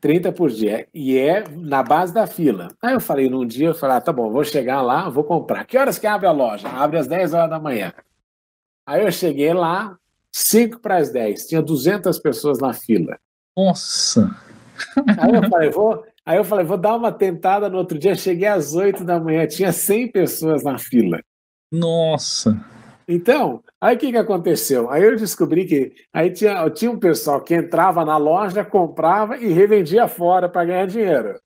30 por dia. E é na base da fila. Aí eu falei, num dia, tá bom, vou chegar lá, vou comprar. Que horas que abre a loja? Abre às 10 horas da manhã. Aí eu cheguei lá, 5 para as 10. Tinha 200 pessoas na fila. Nossa! Aí eu falei, vou dar uma tentada no outro dia. Cheguei às 8 da manhã, tinha 100 pessoas na fila. Nossa! Então, aí o que aconteceu? Aí eu descobri que aí tinha um pessoal que entrava na loja, comprava e revendia fora para ganhar dinheiro.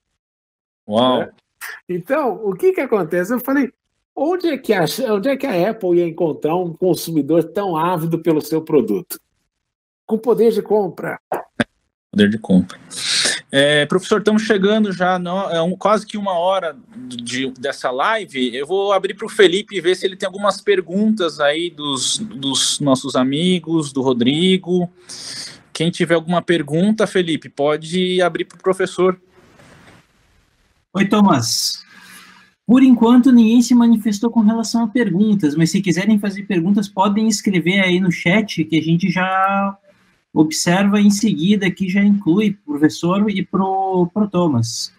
Uau! Né? Então, o que acontece? Eu falei, onde é que a Apple ia encontrar um consumidor tão ávido pelo seu produto? Com poder de compra. Poder de compra. Professor, estamos chegando já, quase que 1 hora dessa live. Eu vou abrir para o Felipe e ver se ele tem algumas perguntas aí dos nossos amigos, do Rodrigo. Quem tiver alguma pergunta, Felipe, pode abrir para o professor. Oi, Thomas. Por enquanto, ninguém se manifestou com relação a perguntas, mas se quiserem fazer perguntas, podem escrever aí no chat, que a gente já observa em seguida, que já inclui para o professor e para o Thomas.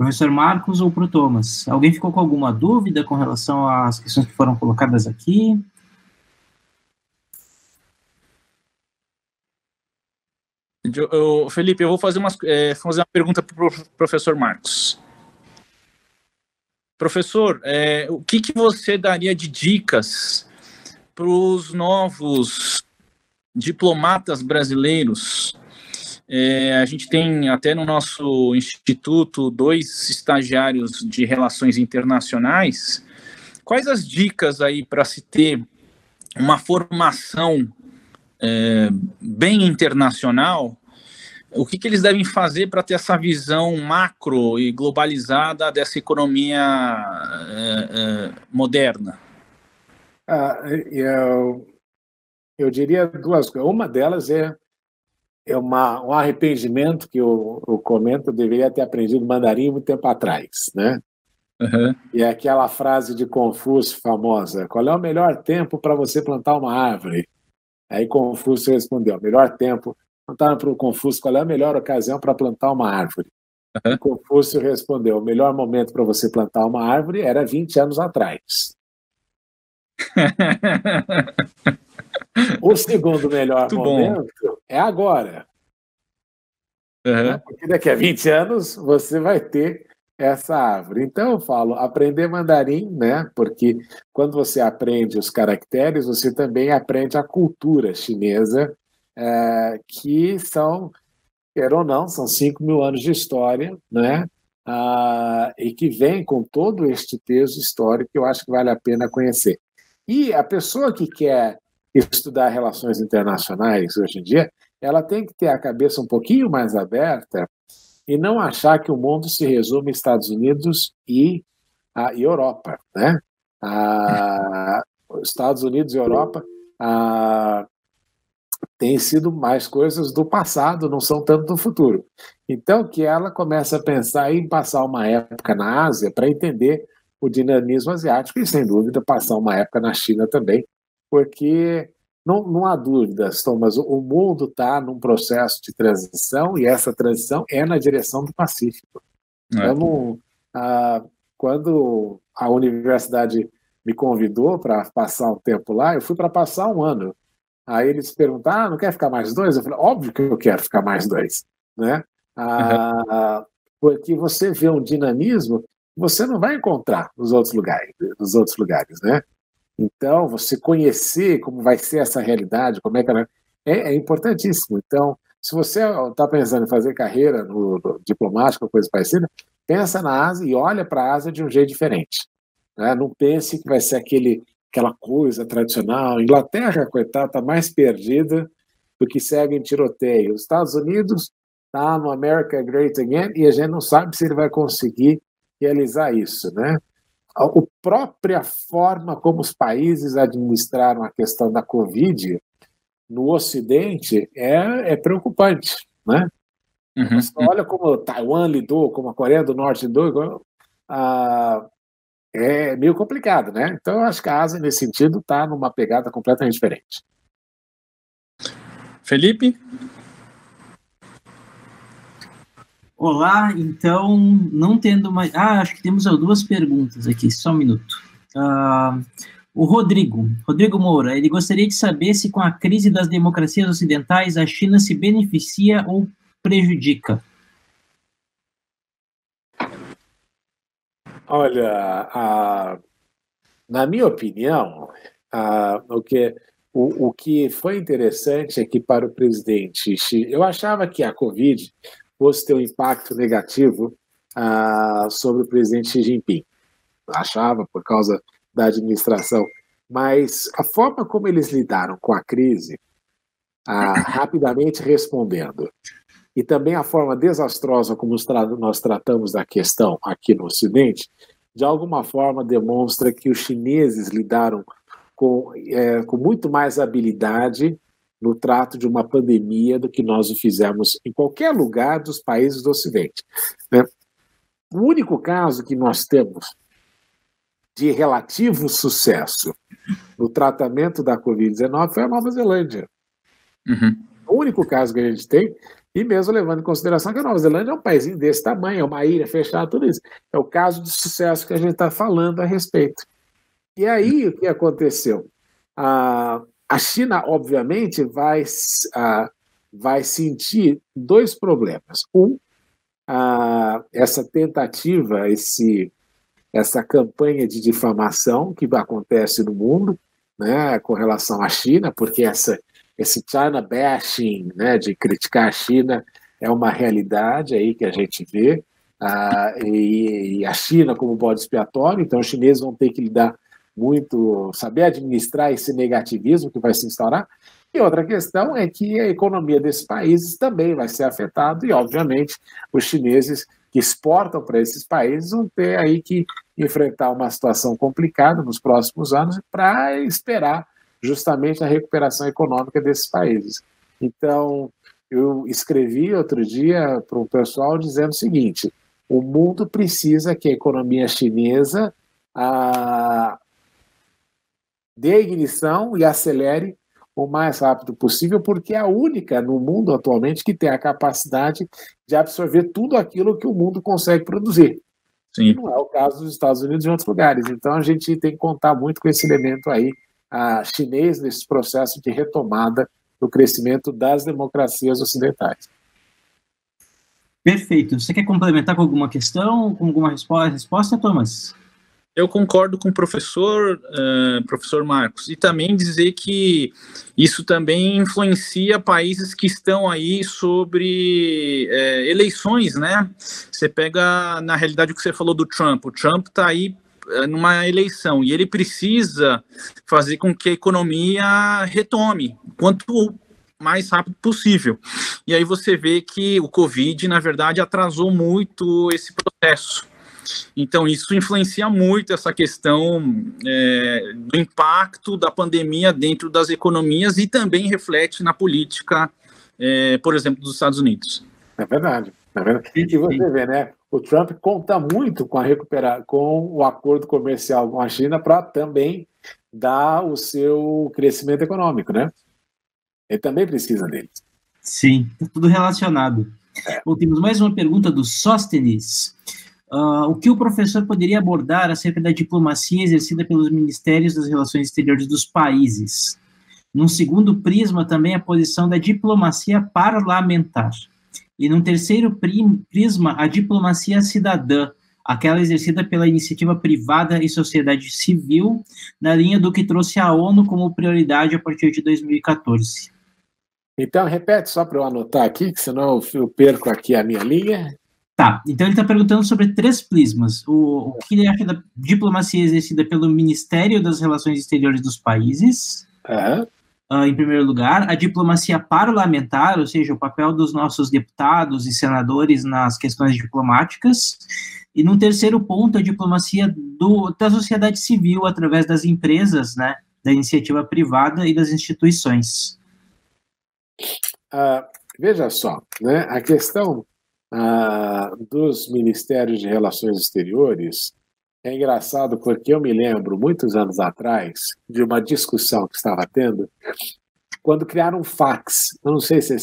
Professor Marcos ou para o Thomas? Alguém ficou com alguma dúvida com relação às questões que foram colocadas aqui? Felipe, eu vou fazer uma pergunta para o professor Marcos. Professor, o que você daria de dicas para os novos diplomatas brasileiros? A gente tem até no nosso instituto 2 estagiários de relações internacionais. Quais as dicas aí para se ter uma formação bem internacional? O que eles devem fazer para ter essa visão macro e globalizada dessa economia moderna? Eu diria 2 coisas. Uma delas é um arrependimento que eu comento, eu deveria ter aprendido mandarim muito tempo atrás, né? Uhum. E é aquela frase de Confúcio famosa: qual é o melhor tempo para você plantar uma árvore? Aí Confúcio respondeu: melhor tempo. Perguntaram para o Confúcio qual é a melhor ocasião para plantar uma árvore. Uhum. Confúcio respondeu: o melhor momento para você plantar uma árvore era 20 anos atrás. O segundo melhor muito momento bom. É agora. Uhum. Né? Porque daqui a 20 anos você vai ter essa árvore. Então eu falo, aprender mandarim, né? Porque quando você aprende os caracteres, você também aprende a cultura chinesa, que são, quer ou não, são 5.000 anos de história, né? E que vem com todo este peso histórico que eu acho que vale a pena conhecer. E a pessoa que quer estudar relações internacionais hoje em dia, ela tem que ter a cabeça um pouquinho mais aberta e não achar que o mundo se resume a Estados Unidos e Europa, né? Estados Unidos e Europa têm sido mais coisas do passado, não são tanto do futuro. Então, que ela comece a pensar em passar uma época na Ásia para entender o dinamismo asiático e, sem dúvida, passar uma época na China também, porque não há dúvidas, Thomas, o mundo está num processo de transição e essa transição é na direção do Pacífico. Quando a universidade me convidou para passar um tempo lá, eu fui para passar 1 ano. Aí eles perguntaram, não quer ficar mais 2? Eu falei, óbvio que eu quero ficar mais 2. Né? Porque você vê um dinamismo que você não vai encontrar nos outros lugares, né? Então, você conhecer como vai ser essa realidade, como é que ela é importantíssimo. Então, se você está pensando em fazer carreira no diplomático ou coisa parecida, pensa na Ásia e olha para a Ásia de um jeito diferente. Né? Não pense que vai ser aquela coisa tradicional. A Inglaterra, coitada, está mais perdida do que segue em tiroteio. Os Estados Unidos está no America Great Again e a gente não sabe se ele vai conseguir realizar isso, né? A própria forma como os países administraram a questão da Covid no Ocidente é preocupante, né? Você olha como Taiwan lidou, como a Coreia do Norte lidou, é meio complicado, né? Então, eu acho que a Ásia, nesse sentido, está numa pegada completamente diferente. Felipe? Olá, então, não tendo mais... acho que temos 2 perguntas aqui, só um minuto. O Rodrigo Moura, ele gostaria de saber se com a crise das democracias ocidentais a China se beneficia ou prejudica. Olha, na minha opinião, o que foi interessante é que para o presidente Xi, eu achava que a Covid fosse ter um impacto negativo sobre o presidente Xi Jinping. Achava, por causa da administração. Mas a forma como eles lidaram com a crise, rapidamente respondendo, e também a forma desastrosa como nós tratamos da questão aqui no Ocidente, de alguma forma demonstra que os chineses lidaram com muito mais habilidade no trato de uma pandemia do que nós o fizemos em qualquer lugar dos países do Ocidente. Né? O único caso que nós temos de relativo sucesso no tratamento da Covid-19 foi a Nova Zelândia. Uhum. O único caso que a gente tem E mesmo levando em consideração que a Nova Zelândia é um país desse tamanho, é uma ilha fechada, tudo isso. É o caso de sucesso que a gente está falando a respeito. E aí, o que aconteceu? A China, obviamente, vai sentir dois problemas. Essa tentativa, essa campanha de difamação que acontece no mundo, né, com relação à China, porque esse China bashing, né, de criticar a China, é uma realidade aí que a gente vê, e a China como bode expiatório, então os chineses vão ter que lidar muito, saber administrar esse negativismo que vai se instaurar. E outra questão é que a economia desses países também vai ser afetada e, obviamente, os chineses que exportam para esses países vão ter aí que enfrentar uma situação complicada nos próximos anos para esperar justamente a recuperação econômica desses países. Então, eu escrevi outro dia para o pessoal dizendo o seguinte: o mundo precisa que a economia chinesa dê ignição e acelere o mais rápido possível, porque é a única no mundo atualmente que tem a capacidade de absorver tudo aquilo que o mundo consegue produzir. Sim. Não é o caso dos Estados Unidos e outros lugares. Então, a gente tem que contar muito com esse elemento aí chinês nesse processo de retomada do crescimento das democracias ocidentais. Perfeito. Você quer complementar com alguma questão, com alguma resposta, Thomas? Eu concordo com o professor Marcos, e também dizer que isso também influencia países que estão aí sobre eleições, né? Você pega, na realidade, o que você falou do Trump. O Trump está aí numa eleição e ele precisa fazer com que a economia retome quanto mais rápido possível. E aí você vê que o Covid, na verdade, atrasou muito esse processo. Então, isso influencia muito essa questão do impacto da pandemia dentro das economias e também reflete na política, por exemplo, dos Estados Unidos. É verdade. E você vê, né? O Trump conta muito com o acordo comercial com a China para também dar o seu crescimento econômico, né? Ele também precisa deles. Sim, está tudo relacionado. Bom, temos mais uma pergunta do Sóstenes. O que o professor poderia abordar acerca da diplomacia exercida pelos ministérios das relações exteriores dos países? Num segundo prisma, também a posição da diplomacia parlamentar. E num terceiro prisma, a diplomacia cidadã, aquela exercida pela iniciativa privada e sociedade civil, na linha do que trouxe a ONU como prioridade a partir de 2014. Então, repete só para eu anotar aqui, que senão eu perco aqui a minha linha. Tá, então ele está perguntando sobre três prismas. O que ele acha da diplomacia exercida pelo Ministério das Relações Exteriores dos países, em primeiro lugar, a diplomacia parlamentar, ou seja, o papel dos nossos deputados e senadores nas questões diplomáticas, e num terceiro ponto, a diplomacia da sociedade civil através das empresas, né, da iniciativa privada e das instituições. Veja só, né, a questão dos Ministérios de Relações Exteriores é engraçado porque eu me lembro, muitos anos atrás, de uma discussão que estava tendo quando criaram um fax. Eu não sei se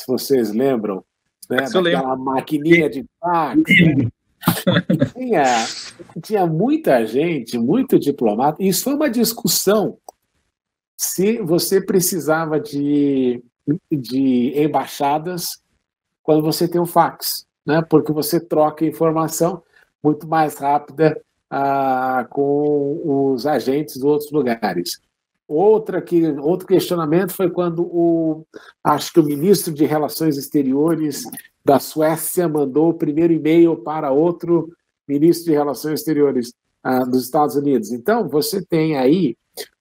vocês lembram, né, daquela maquininha de fax. Né? Tinha muita gente, muito diplomata, e isso foi uma discussão se você precisava de embaixadas quando você tem um fax, né? Porque você troca informação muito mais rápida com os agentes de outros lugares. Outro questionamento foi quando acho que o ministro de Relações Exteriores da Suécia mandou o primeiro e-mail para outro ministro de Relações Exteriores dos Estados Unidos. Então, você tem aí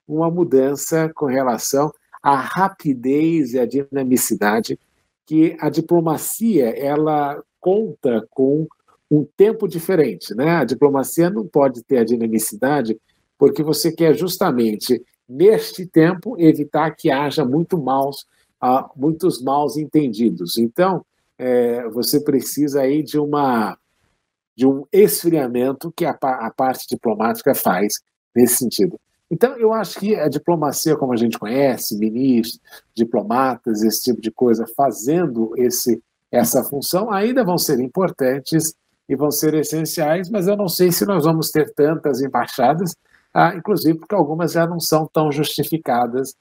uma mudança com relação à rapidez e à dinamicidade, que a diplomacia ela conta com um tempo diferente, né? A diplomacia não pode ter a dinamicidade porque você quer justamente, neste tempo, evitar que haja muitos maus entendidos. Então, você precisa aí de um esfriamento que a parte diplomática faz nesse sentido. Então, eu acho que a diplomacia, como a gente conhece, ministros, diplomatas, esse tipo de coisa, fazendo essa função, ainda vão ser importantes e vão ser essenciais, mas eu não sei se nós vamos ter tantas embaixadas, inclusive porque algumas já não são tão justificadas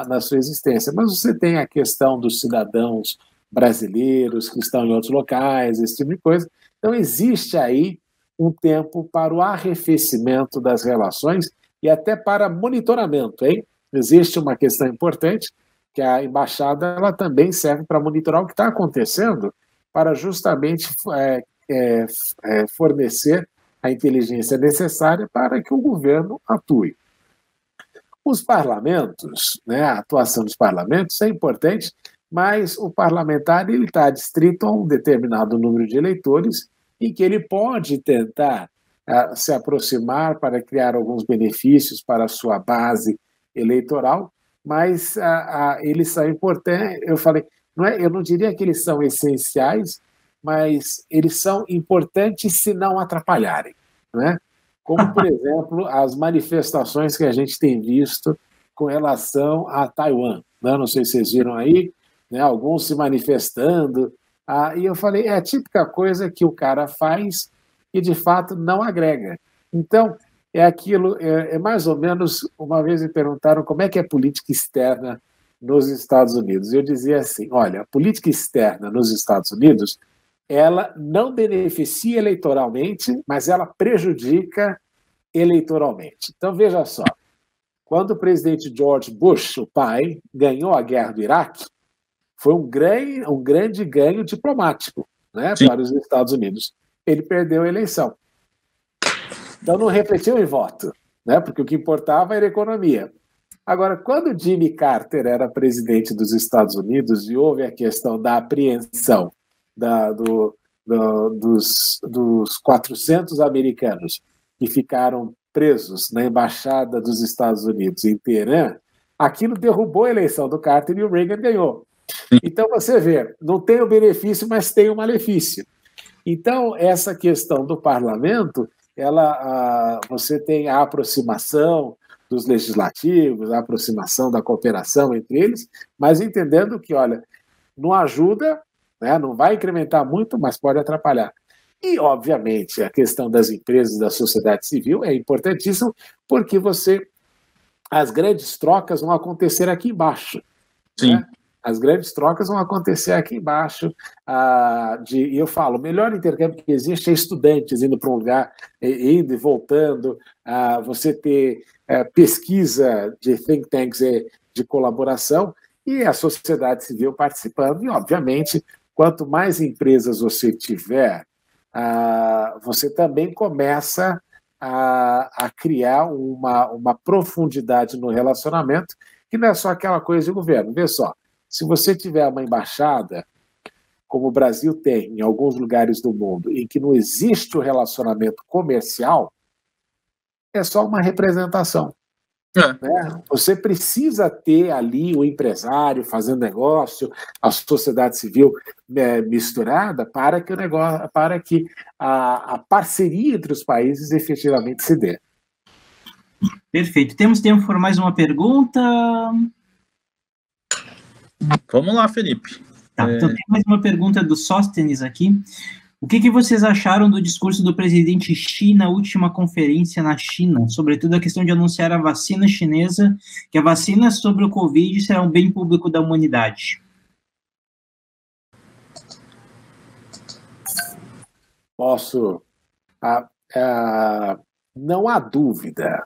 na sua existência. Mas você tem a questão dos cidadãos brasileiros que estão em outros locais, esse tipo de coisa. Então, existe aí um tempo para o arrefecimento das relações e até para monitoramento, hein? Existe uma questão importante, que a embaixada ela também serve para monitorar o que está acontecendo, para justamente fornecer a inteligência necessária para que o governo atue. Os parlamentos, né, a atuação dos parlamentos é importante, mas o parlamentar ele está adstrito a um determinado número de eleitores em que ele pode tentar se aproximar para criar alguns benefícios para a sua base eleitoral, mas eles são importantes. Eu não diria que eles são essenciais, mas eles são importantes se não atrapalharem, não é? Como, por exemplo, as manifestações que a gente tem visto com relação a Taiwan. Não sei se vocês viram aí, né, alguns se manifestando, e eu falei, é a típica coisa que o cara faz e, de fato, não agrega. Então, é aquilo, é mais ou menos, uma vez me perguntaram como é que é política externa nos Estados Unidos. Eu dizia assim, olha, a política externa nos Estados Unidos, ela não beneficia eleitoralmente, mas ela prejudica eleitoralmente. Então, veja só, quando o presidente George Bush, o pai, ganhou a guerra do Iraque, foi um grande ganho diplomático, né, para os Estados Unidos. Ele perdeu a eleição. Então não refletiu em voto, né, porque o que importava era a economia. Agora, quando Jimmy Carter era presidente dos Estados Unidos e houve a questão da apreensão dos 400 americanos que ficaram presos na embaixada dos Estados Unidos em Teherã, aquilo derrubou a eleição do Carter e o Reagan ganhou. Então, você vê, não tem o benefício, mas tem o malefício. Então, essa questão do parlamento, você tem a aproximação dos legislativos, a aproximação da cooperação entre eles, mas entendendo que, olha, não ajuda, né, não vai incrementar muito, mas pode atrapalhar. E, obviamente, a questão das empresas, da sociedade civil é importantíssima, porque as grandes trocas vão acontecer aqui embaixo. Sim. Né? As grandes trocas vão acontecer aqui embaixo. E eu falo, o melhor intercâmbio que existe é estudantes indo para um lugar, indo e voltando, você ter pesquisa de think tanks de colaboração e a sociedade civil participando. E, obviamente, quanto mais empresas você tiver, você também começa a criar uma profundidade no relacionamento, que não é só aquela coisa de governo. Vê só, se você tiver uma embaixada, como o Brasil tem em alguns lugares do mundo, em que não existe o relacionamento comercial, é só uma representação. Né? Você precisa ter ali o empresário fazendo negócio, a sociedade civil misturada, para que a parceria entre os países efetivamente se dê. Perfeito. Temos tempo para mais uma pergunta? Vamos lá, Felipe. Tá, então tem mais uma pergunta do Sóstenes aqui. O que vocês acharam do discurso do presidente Xi na última conferência na China, sobretudo a questão de anunciar a vacina chinesa, que a vacina sobre o Covid será um bem público da humanidade? Posso... não há dúvida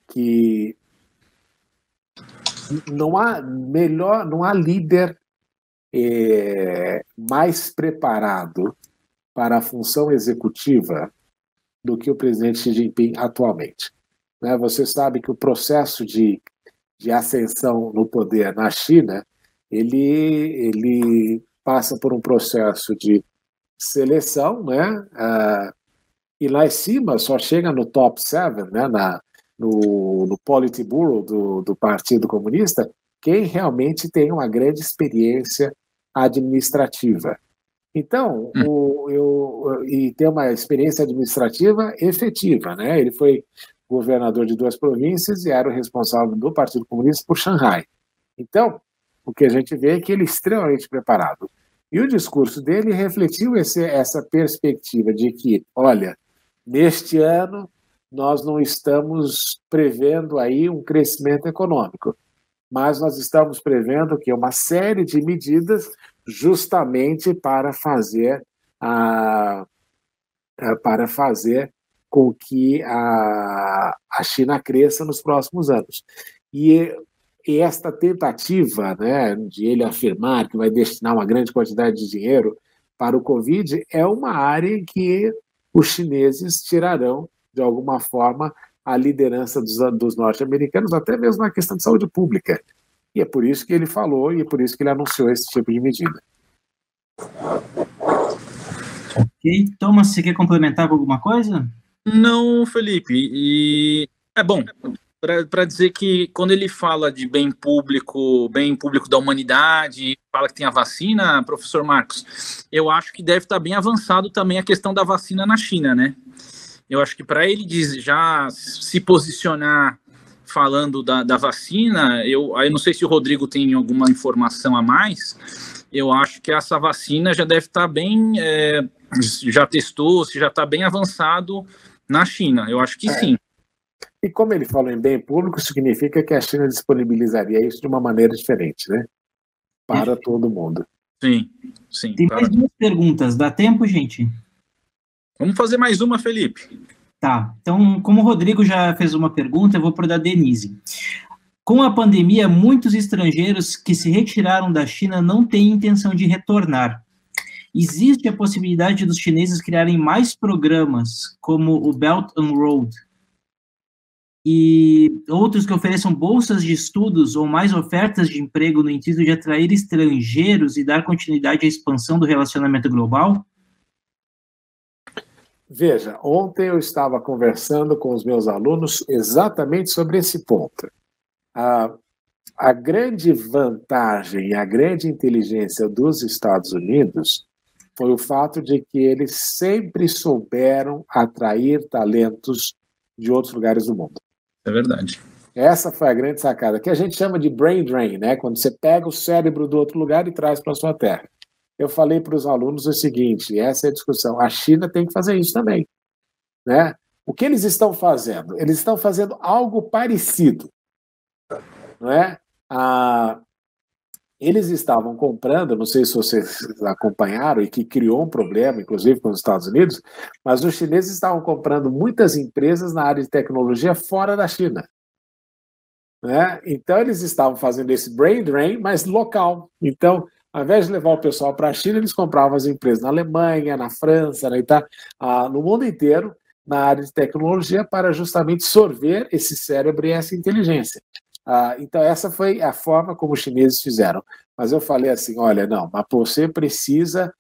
que não há líder mais preparado para a função executiva do que o presidente Xi Jinping atualmente. Né? Você sabe que o processo de ascensão no poder na China, ele passa por um processo de seleção, né? E lá em cima só chega no top 7, né? no Politburo do Partido Comunista, quem realmente tem uma grande experiência administrativa. Então, e tem uma experiência administrativa efetiva, né? Ele foi governador de 2 províncias e era o responsável do Partido Comunista por Xangai. Então, o que a gente vê é que ele é extremamente preparado. E o discurso dele refletiu essa perspectiva de que, olha, neste ano nós não estamos prevendo aí um crescimento econômico, mas nós estamos prevendo que uma série de medidas justamente para fazer com que a China cresça nos próximos anos. E esta tentativa, né, de ele afirmar que vai destinar uma grande quantidade de dinheiro para o Covid é uma área em que os chineses tirarão, de alguma forma, a liderança dos norte-americanos, até mesmo na questão de saúde pública. E é por isso que ele falou e é por isso que ele anunciou esse tipo de medida. Ok. Thomas, você quer complementar com alguma coisa? Não, Felipe. E é bom para dizer que quando ele fala de bem público da humanidade, fala que tem a vacina, professor Marcos, eu acho que deve estar bem avançado também a questão da vacina na China, né? Eu acho que para ele já se posicionar falando da vacina, eu não sei se o Rodrigo tem alguma informação a mais, eu acho que essa vacina já deve estar bem, já testou, se já está bem avançado na China, eu acho que sim. E como ele falou em bem público, significa que a China disponibilizaria isso de uma maneira diferente, né? Para todo mundo. Sim. Tem mais 2 perguntas, dá tempo, gente? Vamos fazer mais uma, Felipe. Tá, então, como o Rodrigo já fez uma pergunta, eu vou para a Denise. Com a pandemia, muitos estrangeiros que se retiraram da China não têm intenção de retornar. Existe a possibilidade dos chineses criarem mais programas, como o Belt and Road, e outros que ofereçam bolsas de estudos ou mais ofertas de emprego no intuito de atrair estrangeiros e dar continuidade à expansão do relacionamento global? Veja, ontem eu estava conversando com os meus alunos exatamente sobre esse ponto. A grande vantagem e a grande inteligência dos Estados Unidos foi o fato de que eles sempre souberam atrair talentos de outros lugares do mundo. É verdade. Essa foi a grande sacada, que a gente chama de brain drain, né? Quando você pega o cérebro do outro lugar e traz para a sua terra. Eu falei para os alunos o seguinte, essa é a discussão, a China tem que fazer isso também, né? O que eles estão fazendo? Eles estão fazendo algo parecido, não é? Eles estavam comprando, não sei se vocês acompanharam, e que criou um problema, inclusive com os Estados Unidos, mas os chineses estavam comprando muitas empresas na área de tecnologia fora da China, né? Então eles estavam fazendo esse brain drain, mas local. Então, ao invés de levar o pessoal para a China, eles compravam as empresas na Alemanha, na França, na Itália, no mundo inteiro, na área de tecnologia, para justamente sorver esse cérebro e essa inteligência. Então, essa foi a forma como os chineses fizeram. Mas eu falei assim, olha, não, mas você precisa,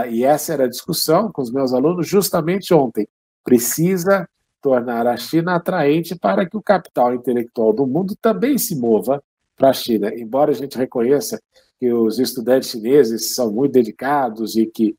e essa era a discussão com os meus alunos justamente ontem, precisa tornar a China atraente para que o capital intelectual do mundo também se mova para a China. Embora a gente reconheça que os estudantes chineses são muito dedicados e que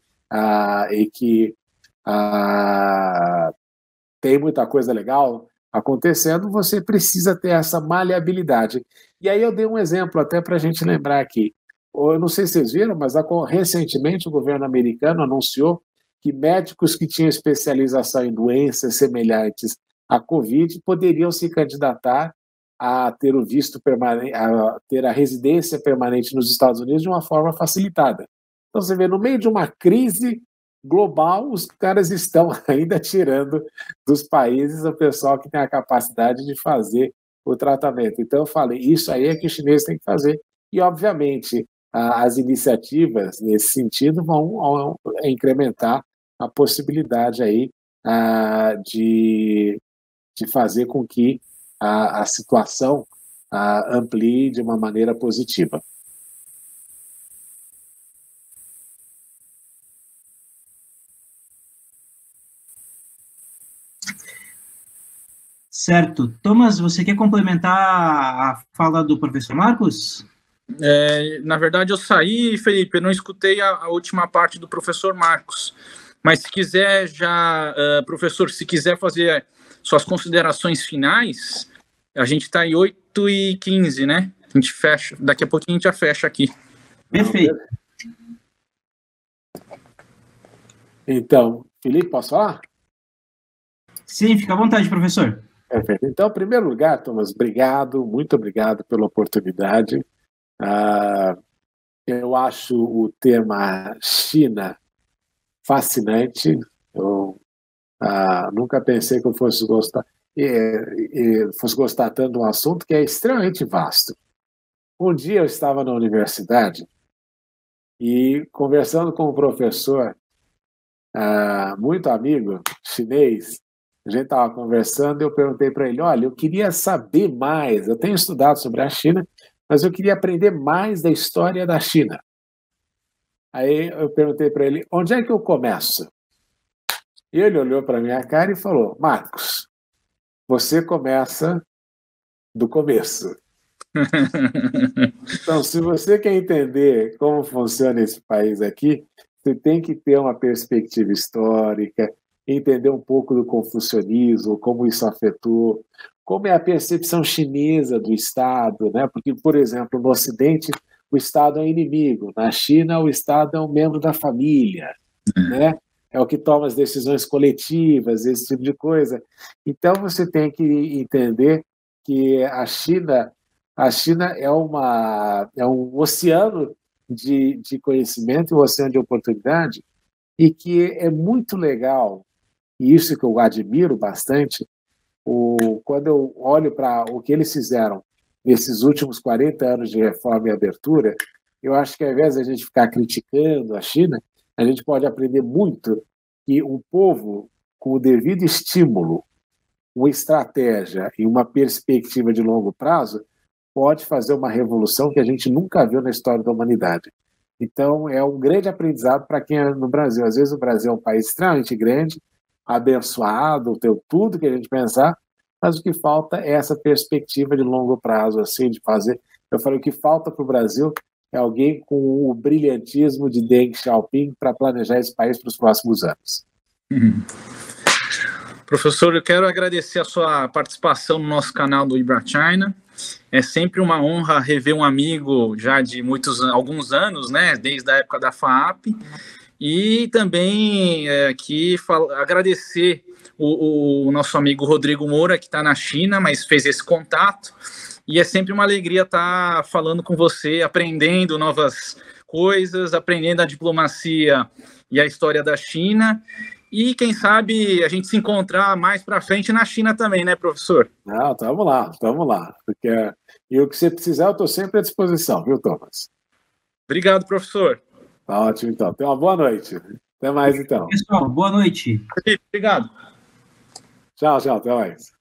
tem muita coisa legal acontecendo, você precisa ter essa maleabilidade. E aí eu dei um exemplo até para a gente lembrar aqui. Eu não sei se vocês viram, mas recentemente o governo americano anunciou que médicos que tinham especialização em doenças semelhantes à Covid poderiam se candidatar a ter o visto permanente, a ter a residência permanente nos Estados Unidos de uma forma facilitada. Então você vê, no meio de uma crise global, os caras estão ainda tirando dos países o pessoal que tem a capacidade de fazer o tratamento. Então eu falei, isso aí é que os chineses têm que fazer. E, obviamente, as iniciativas nesse sentido vão incrementar a possibilidade aí de fazer com que a situação amplie de uma maneira positiva. Certo. Thomas, você quer complementar a fala do professor Marcos? Na verdade, eu saí, Felipe, eu não escutei a última parte do professor Marcos. Mas se quiser professor, se quiser fazer suas considerações finais. A gente está em 8h15, né? A gente fecha, daqui a pouquinho a gente já fecha aqui. Perfeito. Então, Felipe, posso falar? Sim, fica à vontade, professor. Perfeito. Então, em primeiro lugar, Thomas, obrigado, muito obrigado pela oportunidade. Eu acho o tema China fascinante. Eu nunca pensei que eu fosse gostar, fosse gostar tanto de um assunto que é extremamente vasto. Um dia eu estava na universidade e conversando com um professor muito amigo, chinês, a gente estava conversando e eu perguntei para ele, olha, eu queria saber mais, eu tenho estudado sobre a China, mas eu queria aprender mais da história da China. Aí eu perguntei para ele, onde é que eu começo? E ele olhou para a minha cara e falou, Marcos, você começa do começo. Então, se você quer entender como funciona esse país aqui, você tem que ter uma perspectiva histórica, entender um pouco do confucionismo, como isso afetou, como é a percepção chinesa do Estado, né? Porque, por exemplo, no Ocidente, o Estado é um inimigo, na China, o Estado é um membro da família, né? É o que toma as decisões coletivas, esse tipo de coisa. Então, você tem que entender que a China é um oceano de conhecimento, um oceano de oportunidade, e que é muito legal, e isso que eu admiro bastante, quando eu olho para o que eles fizeram nesses últimos 40 anos de reforma e abertura, eu acho que ao invés de a gente ficar criticando a China, a gente pode aprender muito que um povo com o devido estímulo, uma estratégia e uma perspectiva de longo prazo pode fazer uma revolução que a gente nunca viu na história da humanidade. Então, é um grande aprendizado para quem é no Brasil. Às vezes o Brasil é um país extremamente grande, abençoado, tem tudo que a gente pensar, mas o que falta é essa perspectiva de longo prazo, assim, de fazer. Eu falei, o que falta para o Brasil é alguém com o brilhantismo de Deng Xiaoping para planejar esse país para os próximos anos. Professor, eu quero agradecer a sua participação no nosso canal do Ibra China. É sempre uma honra rever um amigo já de alguns anos, né, desde a época da FAAP. E também aqui agradecer o nosso amigo Rodrigo Moura, que está na China, mas fez esse contato. E é sempre uma alegria estar falando com você, aprendendo novas coisas, aprendendo a diplomacia e a história da China. E, quem sabe, a gente se encontrar mais para frente na China também, né, professor? Não, estamos lá. E o que você precisar, eu estou sempre à disposição, viu, Thomas? Obrigado, professor. Tá ótimo, então. Tenha uma boa noite. Até mais, então. Pessoal, boa noite. Obrigado. Tchau, até mais.